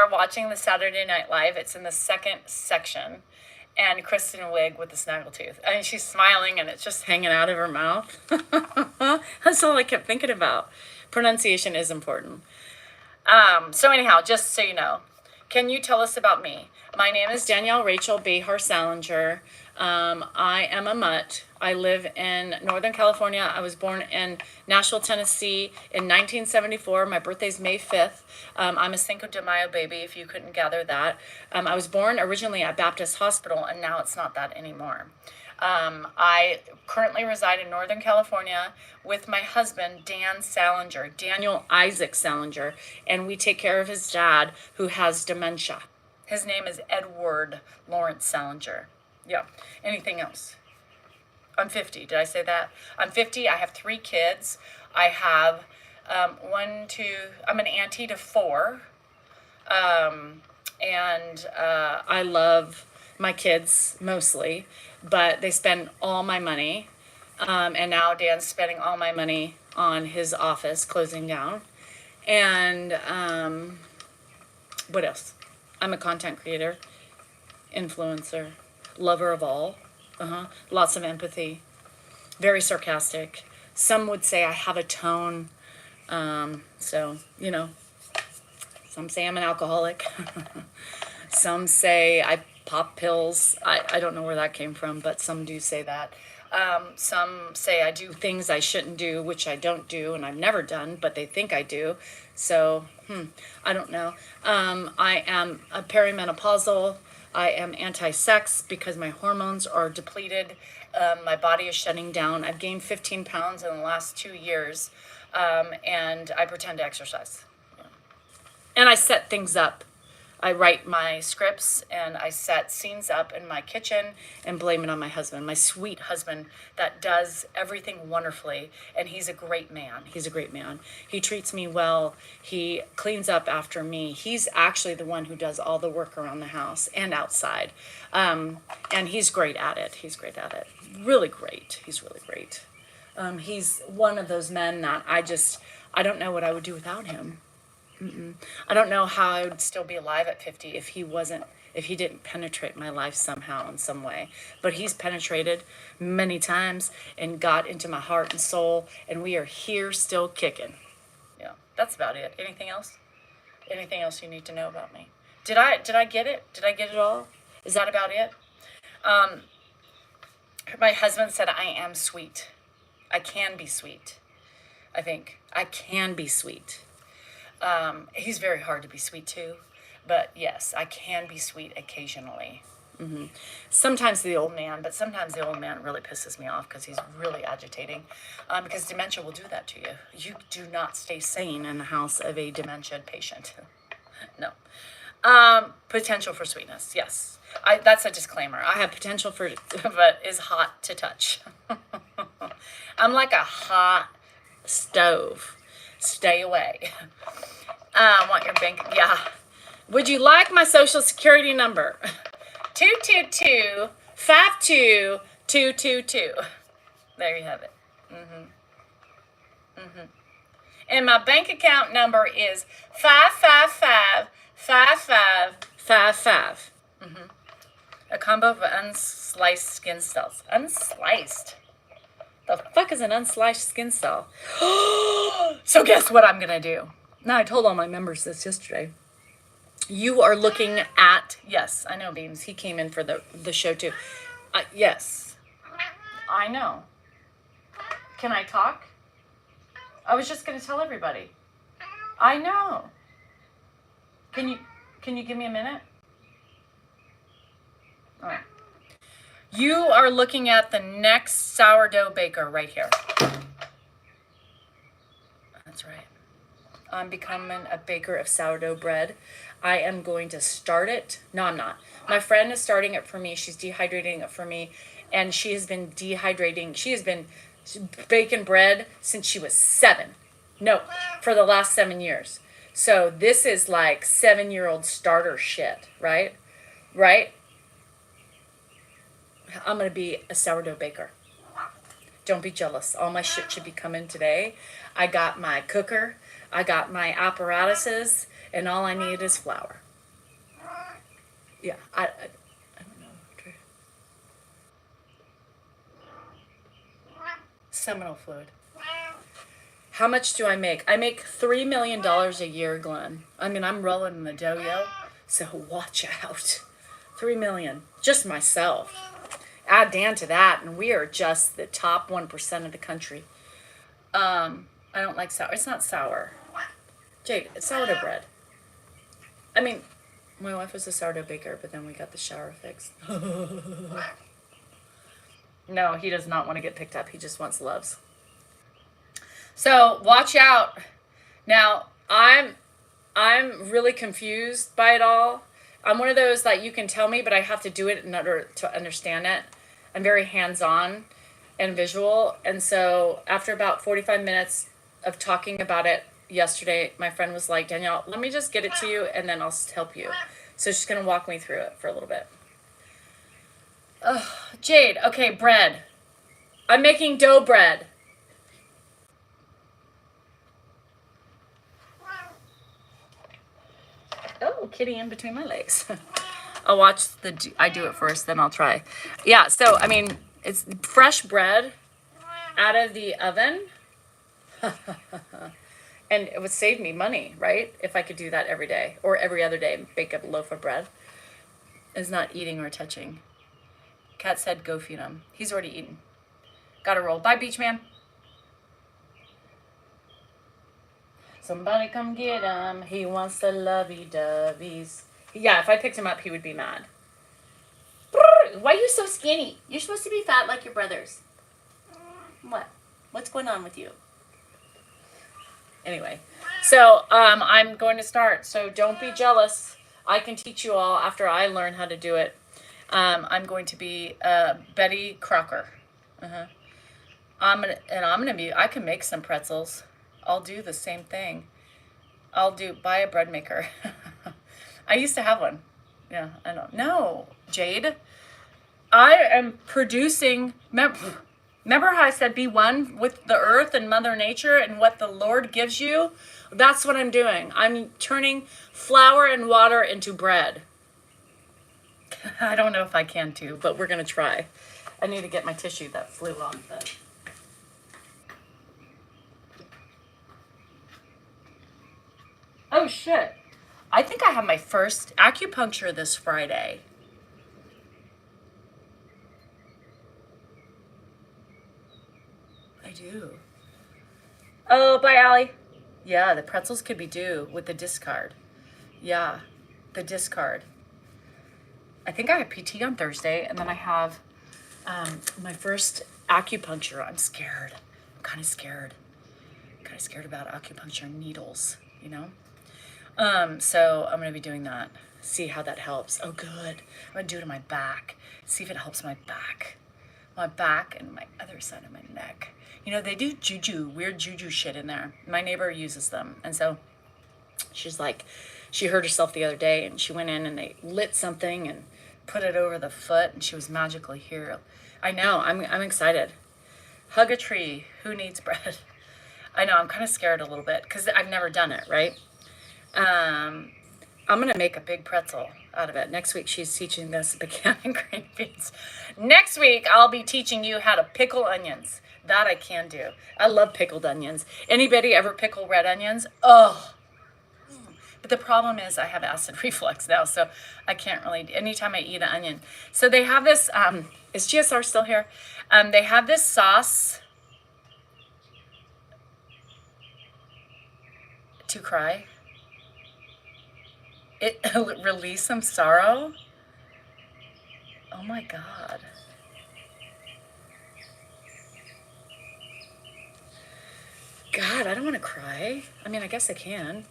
watching the Saturday Night Live, it's in the second section, and Kristen Wiig with the snaggletooth. I mean, she's smiling and it's just hanging out of her mouth. That's all I kept thinking about. Pronunciation is important. So anyhow, just so you know, can you tell us about me? My name is Danielle Rachel Behar Salinger. I am a mutt. I live in Northern California. I was born in Nashville, Tennessee in 1974. My birthday's May 5th. I'm a Cinco de Mayo baby, if you couldn't gather that. I was born originally at Baptist Hospital, and now it's not that anymore. I currently reside in Northern California with my husband, Dan Salinger, Daniel Isaac Salinger, and we take care of his dad, who has dementia. His name is Edward Lawrence Salinger. Yeah. Anything else? I'm 50. Did I say that? I'm 50. I have 3 kids. I have I'm an auntie to 4. And I love my kids mostly, but they spend all my money. And now Dan's spending all my money on his office closing down. And what else? I'm a content creator, influencer, lover of all. Lots of empathy, very sarcastic. Some would say I have a tone. So Some say I'm an alcoholic. Some say I pop pills. I don't know where that came from, but some do say that. Some say I do things I shouldn't do, which I don't do, and I've never done, but they think I do. So, I don't know. I am a perimenopausal. I am anti-sex because my hormones are depleted. My body is shutting down. I've gained 15 pounds in the last 2 years, and I pretend to exercise. And I set things up. I write my scripts and I set scenes up in my kitchen and blame it on my husband, my sweet husband that does everything wonderfully. And he's a great man. He's a great man. He treats me well. He cleans up after me. He's actually the one who does all the work around the house and outside. And he's great at it. He's great at it. Really great. He's really great. He's one of those men that I don't know what I would do without him. I don't know how I would still be alive at 50 if he didn't penetrate my life somehow in some way. But he's penetrated many times and got into my heart and soul, and we are here still kicking. Yeah, that's about it. Anything else? Anything else you need to know about me? Did I get it? Did I get it all? Is that about it? My husband said I am sweet. I can be sweet. I think I can be sweet. He's very hard to be sweet to, but yes, I can be sweet occasionally. Sometimes the old man really pisses me off because he's really agitating, because dementia will do that to you. You do not stay sane in the house of a dementia patient. No. Potential for sweetness, yes. That's a disclaimer. I have potential for, but is hot to touch. I'm like a hot stove. Stay away. Want your bank? Yeah. Would you like my social security number? 222-52222. There you have it. And my bank account number is 555-5555. A combo of unsliced skin cells. Unsliced. The fuck is an unsliced skin cell? So guess what I'm gonna do? Now, I told all my members this yesterday. You are looking at, yes, I know, Beams. He came in for the show too. Yes, I know. Can I talk? I was just gonna tell everybody. I know. Can you give me a minute? All right. You are looking at the next sourdough baker right here. That's right. I'm becoming a baker of sourdough bread. I am going to start it. No, I'm not. My friend is starting it for me. She's dehydrating it for me. And she has been baking bread since she was 7. No, for the last 7 years. So this is like 7-year-old starter shit, right? Right? I'm going to be a sourdough baker. Don't be jealous. All my shit should be coming today. I got my cooker. I got my apparatuses. And all I need is flour. Yeah, I don't know. Seminal fluid. How much do I make? I make $3 million a year, Glenn. I mean, I'm rolling in the dough, so watch out. 3 million. Just myself. Add Dan to that, and we are just the top 1% of the country. I don't like sour. It's not sour. Jade, it's sourdough bread. I mean, my wife was a sourdough baker, but then we got the shower fixed. No, he does not want to get picked up. He just wants loves. So watch out. Now, I'm really confused by it all. I'm one of those that you can tell me, but I have to do it in order to understand it. I'm very hands-on and visual. And so after about 45 minutes of talking about it yesterday, my friend was like, Danielle, let me just get it to you and then I'll help you. So she's going to walk me through it for a little bit. Jade, okay, bread. I'm making dough bread. Oh, kitty in between my legs. I'll watch I do it first, then I'll try. Yeah, so, I mean, it's fresh bread out of the oven. And it would save me money, right? If I could do that every day or every other day, bake a loaf of bread. Is not eating or touching. Kat said, go feed him. He's already eaten. Gotta roll. Bye, beach man. Somebody come get him. He wants the lovey-dovey's. Yeah, if I picked him up, he would be mad. Why are you so skinny? You're supposed to be fat like your brothers. What? What's going on with you? Anyway, so I'm going to start. So don't be jealous. I can teach you all after I learn how to do it. I'm going to be Betty Crocker. I'm gonna be. I can make some pretzels. I'll do the same thing. Buy a bread maker. I used to have one. Yeah, I don't know. Jade, I am producing. Remember how I said be one with the earth and Mother Nature and what the Lord gives you? That's what I'm doing. I'm turning flour and water into bread. I don't know if I can too, but we're going to try. I need to get my tissue that flew off the... Oh, shit. I think I have my first acupuncture this Friday. I do. Oh, bye, Allie. Yeah, the pretzels could be due with the discard. Yeah, the discard. I think I have PT on Thursday, and then I have my first acupuncture. I'm scared. I'm kind of scared. Kind of scared about acupuncture needles, you know? So I'm going to be doing that. See how that helps. Oh, good. I'm going to do it on my back. See if it helps my back. My back and my other side of my neck. You know, they do weird juju shit in there. My neighbor uses them. And so she's like, she hurt herself the other day and she went in and they lit something and put it over the foot and she was magically healed. I know, I'm excited. Hug a tree. Who needs bread? I know, I'm kind of scared a little bit because I've never done it, right? I'm going to make a big pretzel out of it. Next week, she's teaching us pecan and green beans. Next week, I'll be teaching you how to pickle onions. That I can do. I love pickled onions. Anybody ever pickle red onions? Oh. But the problem is I have acid reflux now, so I can't really, anytime I eat an onion. So they have this, is GSR still here? They have this sauce to cry. It release some sorrow. Oh my God. God, I don't want to cry. I mean, I guess I can.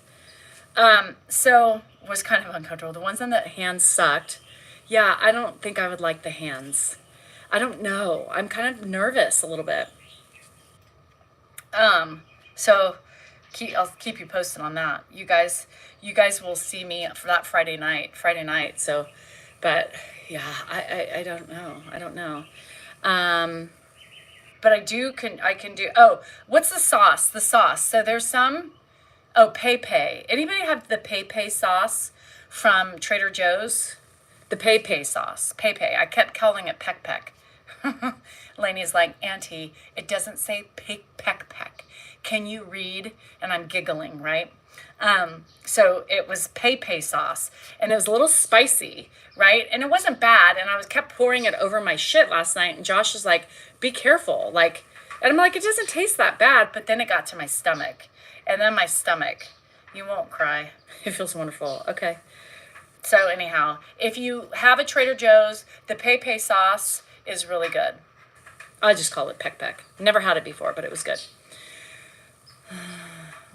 So was kind of uncomfortable. The ones on the hands sucked. Yeah, I don't think I would like the hands. I don't know. I'm kind of nervous a little bit. So I'll keep you posted on that. You guys will see me for that Friday night. So, but yeah, I don't know. But I can do, oh, what's the sauce? So there's some, Pepe. Anybody have the Pepe sauce from Trader Joe's? The Pepe sauce. Pepe. I kept calling it Peck Peck. Lainey's like, Auntie, it doesn't say Peck Peck. Can you read? And I'm giggling, right? So it was Pepe sauce, and it was a little spicy, right? And it wasn't bad, and I kept pouring it over my shit last night, and Josh was like, be careful, like, and I'm like, it doesn't taste that bad, but then it got to my stomach, and then my stomach, you won't cry, it feels wonderful, okay. So anyhow, if you have a Trader Joe's, the Pepe sauce is really good. I just call it Peck Peck. Never had it before, but it was good.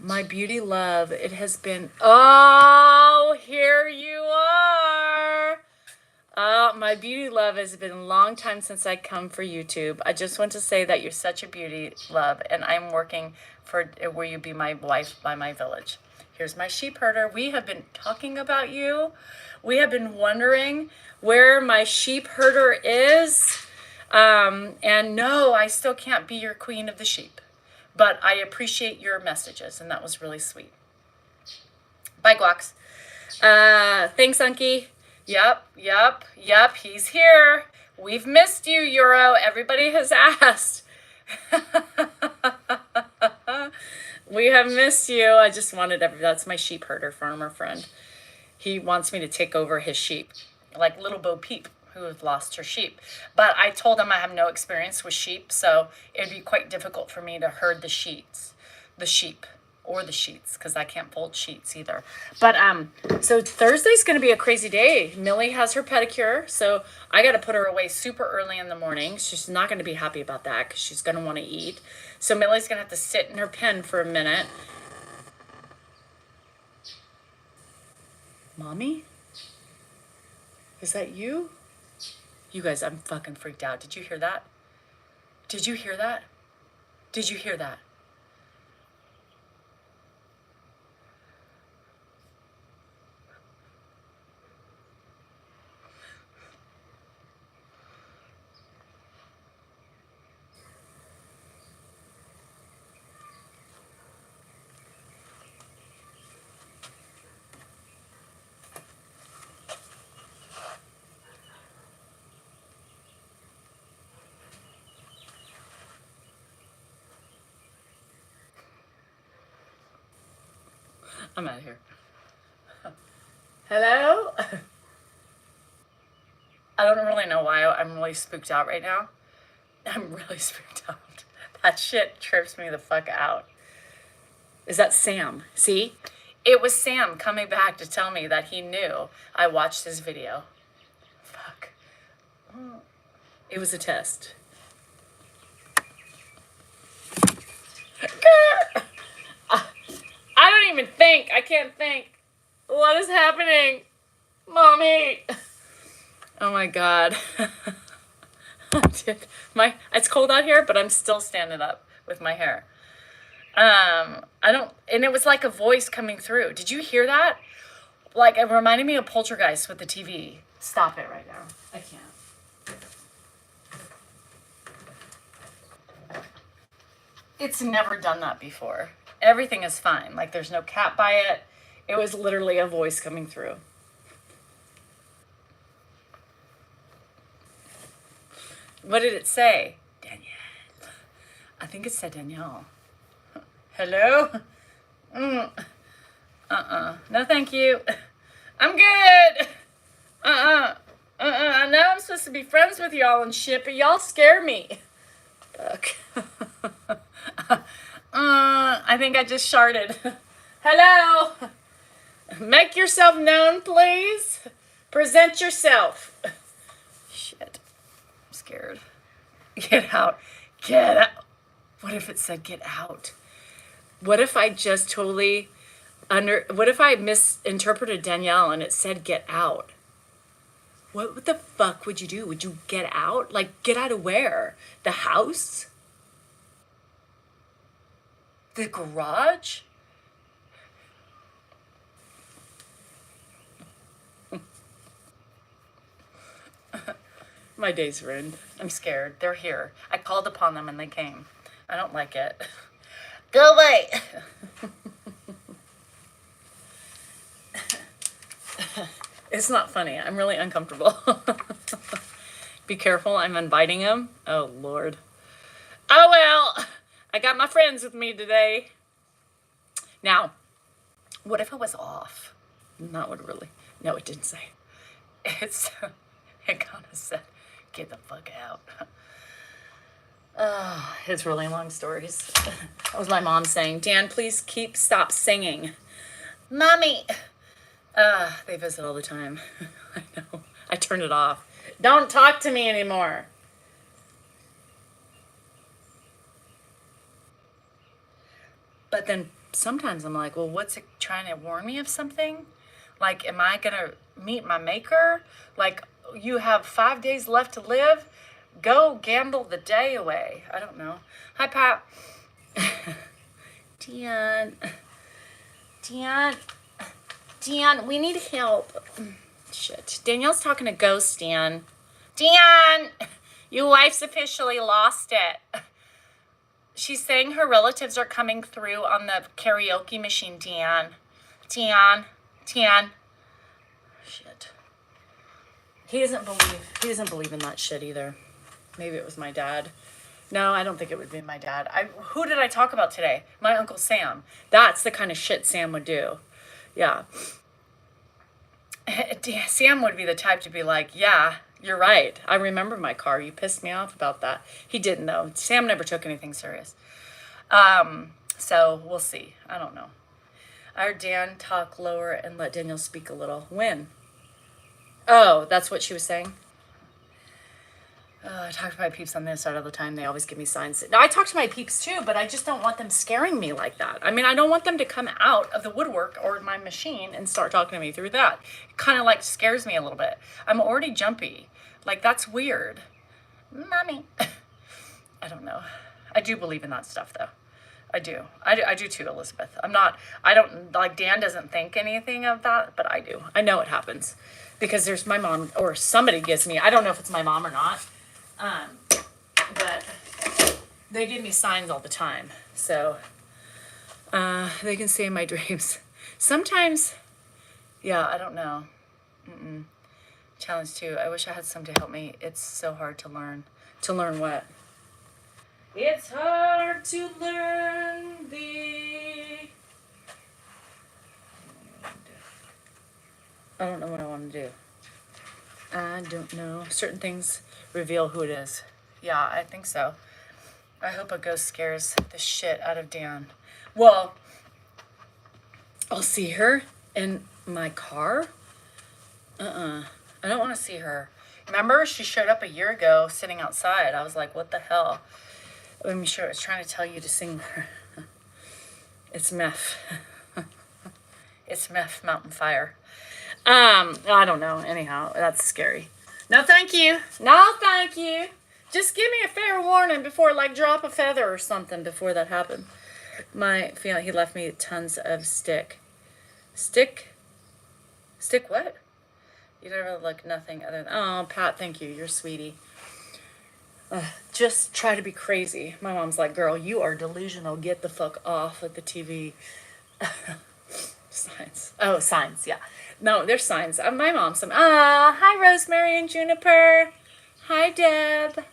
My beauty love, it has been, oh, here you are. My beauty love, has been a long time since I come for YouTube. I just want to say that you're such a beauty love, and I'm working for Will You Be My Wife by my village. Here's my sheep herder. We have been talking about you. We have been wondering where my sheep herder is. And no, I still can't be your queen of the sheep. But I appreciate your messages, and that was really sweet. Bye, Guax. Thanks, Unky. Yep, he's here. We've missed you, Euro. Everybody has asked. We have missed you. I just wanted that's my sheep herder farmer friend. He wants me to take over his sheep, like little Bo Peep, who has lost her sheep. But I told him I have no experience with sheep, so it'd be quite difficult for me to herd the sheep, or the sheets, because I can't fold sheets either. But so Thursday's gonna be a crazy day. Millie has her pedicure, so I got to put her away super early in the morning. She's not gonna be happy about that because she's gonna want to eat. So Millie's gonna have to sit in her pen for a minute. Mommy? Is that you? You guys, I'm fucking freaked out. Did you hear that? Did you hear that? Did you hear that? I'm out of here. Hello? I don't really know why I'm really spooked out right now. I'm really spooked out. That shit trips me the fuck out. Is that Sam? See? It was Sam coming back to tell me that he knew I watched his video. Fuck. It was a test. I don't even think. I can't think. What is happening? Mommy. Oh my God. It's cold out here, but I'm still standing up with my hair. And it was like a voice coming through. Did you hear that? Like, it reminded me of Poltergeist with the TV. Stop it right now. I can't. It's never done that before. Everything is fine. Like, there's no cat by it. It was literally a voice coming through. What did it say? Danielle. I think it said Danielle. Hello? No, thank you. I'm good. I know I'm supposed to be friends with y'all and shit, but y'all scare me. Fuck. I think I just sharted. Hello? Make yourself known, please. Present yourself. Shit. I'm scared. Get out. Get out. What if it said get out? What if I just totally what if I misinterpreted Danielle and it said get out? What the fuck would you do? Would you get out? Like, get out of where? The house? The garage? My day's ruined. I'm scared. They're here. I called upon them and they came. I don't like it. Go away. It's not funny. I'm really uncomfortable. Be careful. I'm inviting him. Oh, Lord. Oh, well. I got my friends with me today. Now, what if it was off? Not what really. No, it didn't say. It kind of said, get the fuck out. It's really long stories. That was my mom saying, Dan, please stop singing. Mommy. They visit all the time. I know. I turned it off. Don't talk to me anymore. But then sometimes I'm like, well, what's it trying to warn me of something? Like, am I going to meet my maker? Like, you have 5 days left to live. Go gamble the day away. I don't know. Hi, Pop. Dion, we need help. Shit. Danielle's talking to Ghost, Dan. Dan, your wife's officially lost it. She's saying her relatives are coming through on the karaoke machine, Dan. Shit. He doesn't believe in that shit either. Maybe it was my dad. No, I don't think it would be my dad. Who did I talk about today? My Uncle Sam. That's the kind of shit Sam would do. Yeah. Sam would be the type to be like, yeah, you're right. I remember my car. You pissed me off about that. He didn't, though. Sam never took anything serious. So we'll see. I don't know. I heard Dan talk lower and let Daniel speak a little. When? Oh, that's what she was saying? I talk to my peeps on this side all the time. They always give me signs. Now, I talk to my peeps too, but I just don't want them scaring me like that. I mean, I don't want them to come out of the woodwork or my machine and start talking to me through that. It kind of like scares me a little bit. I'm already jumpy. Like, that's weird. Mommy. I don't know. I do believe in that stuff, though. I do. I do too, Elizabeth. I don't, like, Dan doesn't think anything of that, but I do. I know it happens. Because there's my mom, or somebody gives me, I don't know if it's my mom or not. But they give me signs all the time. So, they can see in my dreams. Sometimes, yeah, I don't know. Challenge 2. I wish I had some to help me. It's so hard to learn. To learn what? It's hard to learn the... I don't know what I want to do. I don't know. Certain things reveal who it is. Yeah, I think so. I hope a ghost scares the shit out of Dan. Well, I'll see her in my car. I don't want to see her. Remember, she showed up a year ago sitting outside. I was like, what the hell? I'm sure it's trying to tell you to sing. It's meth. It's meth, mountain fire. I don't know. Anyhow, that's scary. No, thank you. No, thank you. Just give me a fair warning before, like, drop a feather or something before that happened. My fiance, he left me tons of stick. Stick what? You never look nothing other than, oh, Pat, thank you. You're a sweetie. Just try to be crazy. My mom's like, girl, you are delusional. Get the fuck off of the TV. Signs. Oh, signs, yeah. No, there's signs. My mom's hi, Rosemary and Juniper. Hi, Deb.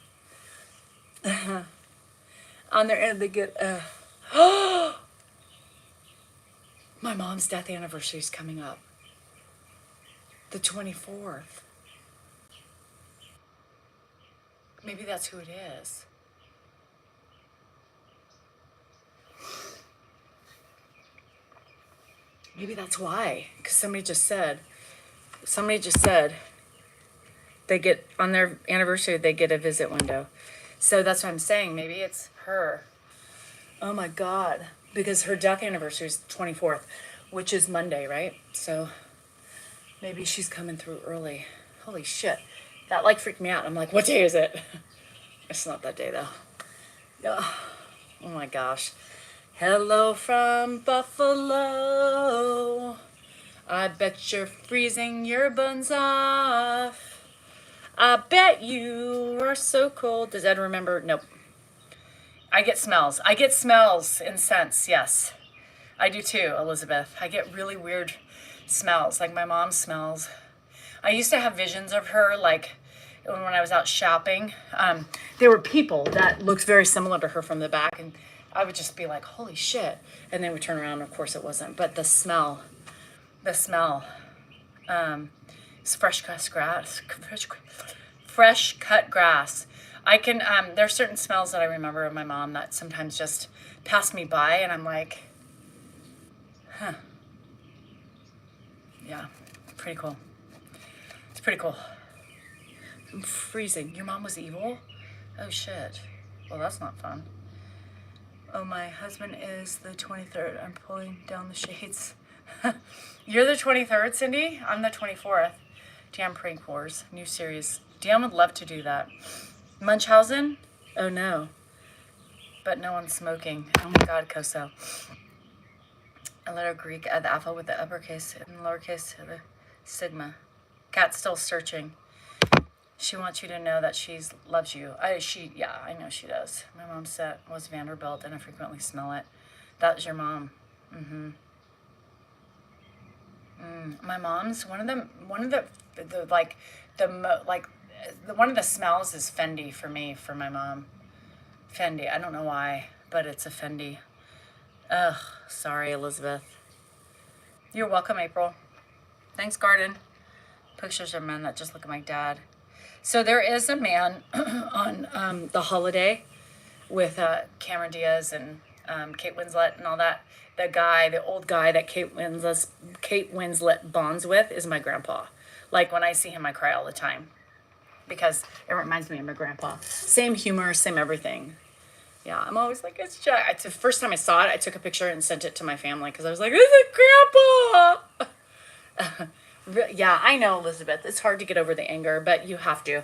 On their end, they get, my mom's death anniversary is coming up. The 24th. Maybe that's who it is. Maybe that's why. Because somebody just said they get, on their anniversary, they get a visit window. So that's what I'm saying. Maybe it's her. Oh my God. Because her death anniversary is 24th, which is Monday, right? So maybe she's coming through early. Holy shit. That like freaked me out. I'm like, what day is it? It's not that day though. Oh my gosh. Hello from Buffalo. I bet you're freezing your buns off. I bet you are so cold. Does Ed remember? Nope. I get smells. I get smells and scents, yes. I do too, Elizabeth. I get really weird smells, like my mom smells. I used to have visions of her, like when I was out shopping. There were people that looked very similar to her from the back, and I would just be like, holy shit. And then we turn around, and of course it wasn't. But the smell. It's fresh cut grass. Fresh cut grass. I can, there's certain smells that I remember of my mom that sometimes just pass me by, and I'm like, huh. Yeah, pretty cool. It's pretty cool. I'm freezing. Your mom was evil? Oh shit. Well, that's not fun. Oh, my husband is the 23rd. I'm pulling down the shades. You're the 23rd, Cindy? I'm the 24th. Damn Prank Wars. New series. Dan would love to do that. Munchausen? Oh, no. But no one's smoking. Oh, my God, Koso. A letter Greek at the alpha with the uppercase and lowercase the sigma. Cat's still searching. She wants you to know that she loves you. I know she does. My mom's set was Vanderbilt, and I frequently smell it. That was your mom. My mom's one of the smells is Fendi for me, for my mom. Fendi. I don't know why, but it's a Fendi. Ugh, sorry, Elizabeth. You're welcome, April. Thanks, Garden. Pictures of men that just look like dad. So there is a man on The Holiday with Cameron Diaz and Kate Winslet and all that. The old guy that Kate Winslet bonds with is my grandpa. Like when I see him, I cry all the time because it reminds me of my grandpa. Same humor, same everything. Yeah, I'm always like, it's Jack. It's the first time I saw it, I took a picture and sent it to my family because I was like, this is Grandpa. Yeah, I know, Elizabeth. It's hard to get over the anger, but you have to.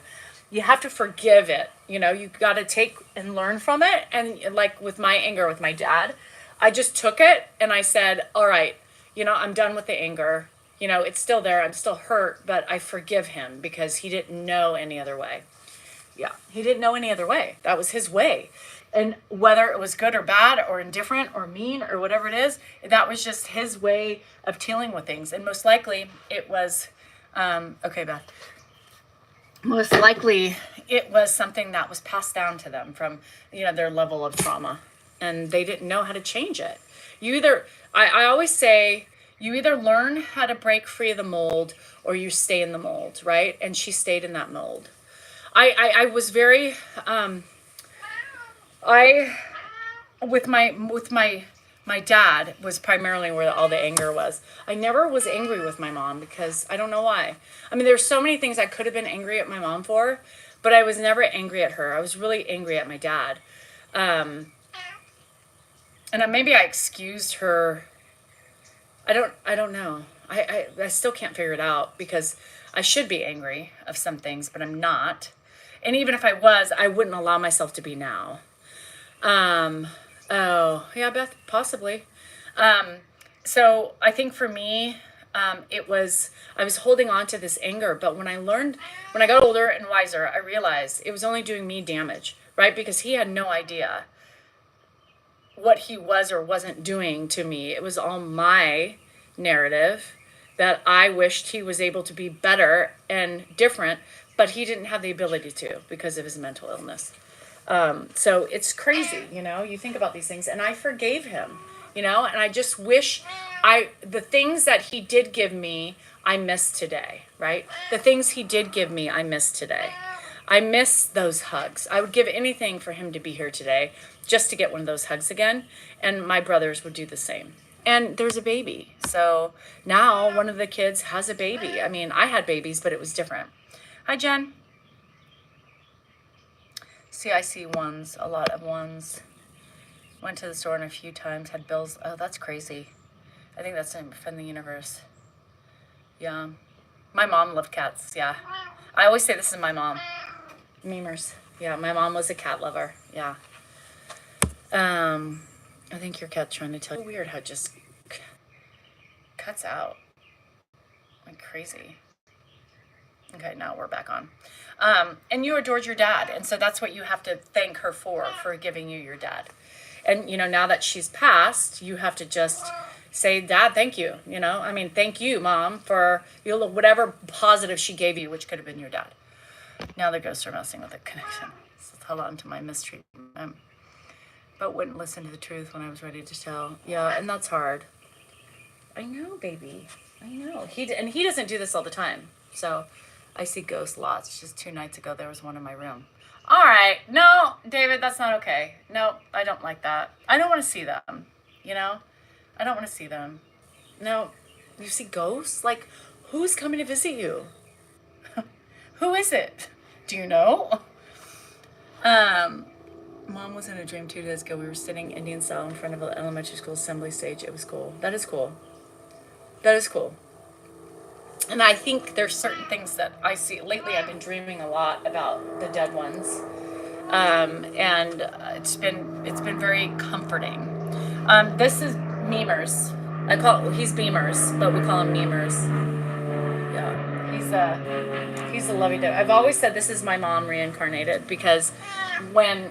You have to forgive it. You know, you got to take and learn from it. And like with my anger with my dad, I just took it and I said, all right, you know, I'm done with the anger. You know, it's still there. I'm still hurt, but I forgive him because he didn't know any other way. Yeah, he didn't know any other way. That was his way. And whether it was good or bad or indifferent or mean or whatever it is, that was just his way of dealing with things. And most likely it was, okay, Beth. Most likely it was something that was passed down to them from, you know, their level of trauma. And they didn't know how to change it. I always say, you either learn how to break free of the mold or you stay in the mold, right? And she stayed in that mold. I was very, with my dad was primarily where all the anger was. I never was angry with my mom because I don't know why. I mean, there's so many things I could have been angry at my mom for, but I was never angry at her. I was really angry at my dad. And maybe I excused her. I don't know. I still can't figure it out because I should be angry of some things, but I'm not. And even if I was, I wouldn't allow myself to be now. Oh, yeah, Beth, possibly. So I think for me, I was holding on to this anger, but when I got older and wiser, I realized it was only doing me damage, right? Because he had no idea what he was or wasn't doing to me. It was all my narrative that I wished he was able to be better and different, but he didn't have the ability to because of his mental illness. So it's crazy, you know, you think about these things and I forgave him, you know, and I just wish the things that he did give me, I miss today, right? The things he did give me, I miss today. I miss those hugs. I would give anything for him to be here today just to get one of those hugs again. And my brothers would do the same. And there's a baby. So now one of the kids has a baby. I mean, I had babies, but it was different. Hi, Jen. See, I see ones, a lot of ones. Went to the store a few times, had bills. Oh, that's crazy. I think that's from the universe. Yeah. My mom loved cats, yeah. I always say this is my mom. Memers. Yeah, my mom was a cat lover, yeah. I think your cat's trying to tell you. Weird how it just cuts out. Like crazy. Okay, now we're back on. And you adored your dad, and so that's what you have to thank her for giving you your dad. And, you know, now that she's passed, you have to just say, Dad, thank you, you know? I mean, thank you, Mom, for whatever positive she gave you, which could have been your dad. Now the ghosts are messing with the connection. So held on to my mistreatment. But wouldn't listen to the truth when I was ready to tell. Yeah, and that's hard. I know, baby. I know. He doesn't do this all the time. So I see ghosts lots. Just 2 nights ago, there was one in my room. All right. No, David, that's not okay. No, I don't like that. I don't want to see them, you know? I don't want to see them. No, you see ghosts? Like, who's coming to visit you? Who is it? Do you know? Mom was in a dream 2 days ago. We were sitting Indian style in front of an elementary school assembly stage. It was cool. That is cool. That is cool. And I think there's certain things that I see. Lately, I've been dreaming a lot about the dead ones. And it's been very comforting. This is Memers. He's Beamers, but we call him Memers. Yeah, he's a lovey dovey. I've always said this is my mom reincarnated because when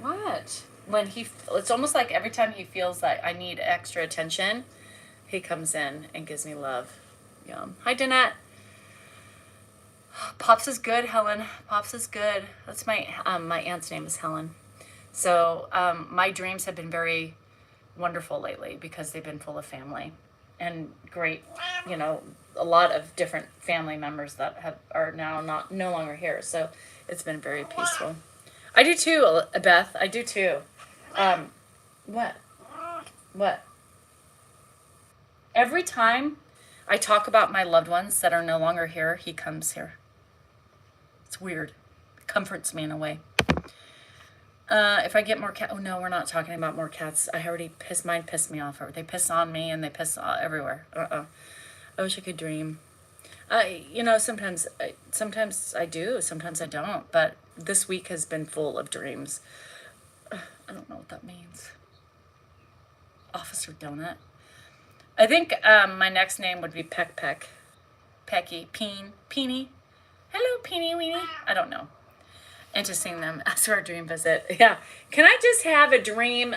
it's almost like every time he feels like I need extra attention, he comes in and gives me love. Yum. Hi, Danette. Oh Pops is good, Helen. Pops is good. That's my aunt's name is Helen. So my dreams have been very wonderful lately because they've been full of family and great, a lot of different family members that are now no longer here. So it's been very peaceful. I do too, Beth. I do too. What? What? Every time I talk about my loved ones that are no longer here, he comes here. It's weird. It comforts me in a way. If I get more cat, oh no, we're not talking about more cats. I already mine pissed me off. They piss on me and they piss everywhere. I wish I could dream. Sometimes I do, sometimes I don't. But this week has been full of dreams. I don't know what that means. Officer Donut. I think my next name would be Peck, Pecky, Peeny. Hello, Peeny Weeny. I don't know. And to sing them as our dream visit. Yeah. Can I just have a dream?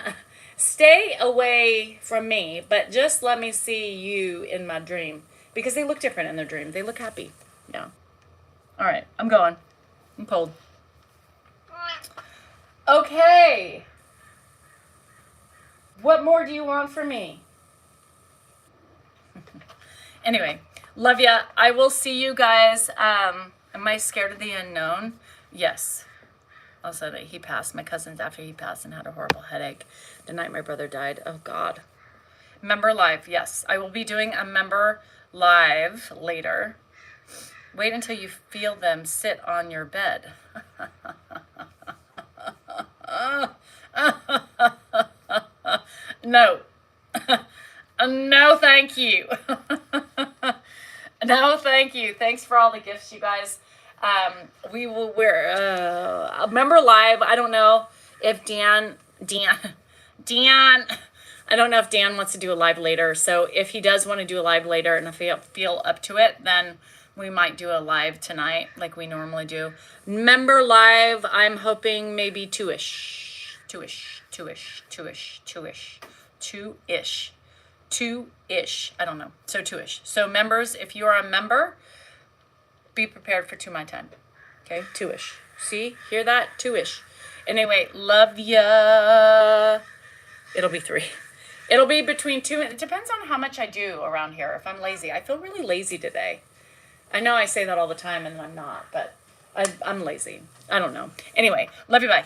Stay away from me, but just let me see you in my dream. Because they look different in their dream. They look happy. Yeah. All right. I'm going. I'm cold. Okay. What more do you want from me? Anyway, love ya. I will see you guys. Am I scared of the unknown? Yes. Also, that he passed. My cousin, after he passed, and had a horrible headache the night my brother died. Oh, God. Member live. Yes. I will be doing a member live later. Wait until you feel them sit on your bed. No. No, thank you. No, thank you. Thanks for all the gifts, you guys. We will wear a member live. I don't know if Dan, I don't know if Dan wants to do a live later. So if he does want to do a live later and if I feel up to it, then we might do a live tonight like we normally do. Member live, I'm hoping maybe two-ish. I don't know. So two-ish. So members, if you are a member, be prepared for 2 my time. Okay, two-ish. See, hear that? Two-ish. Anyway, love ya. It'll be 3. It'll be between 2. It depends on how much I do around here. If I'm lazy, I feel really lazy today. I know I say that all the time and I'm not, but I'm lazy. I don't know. Anyway, love you. Bye.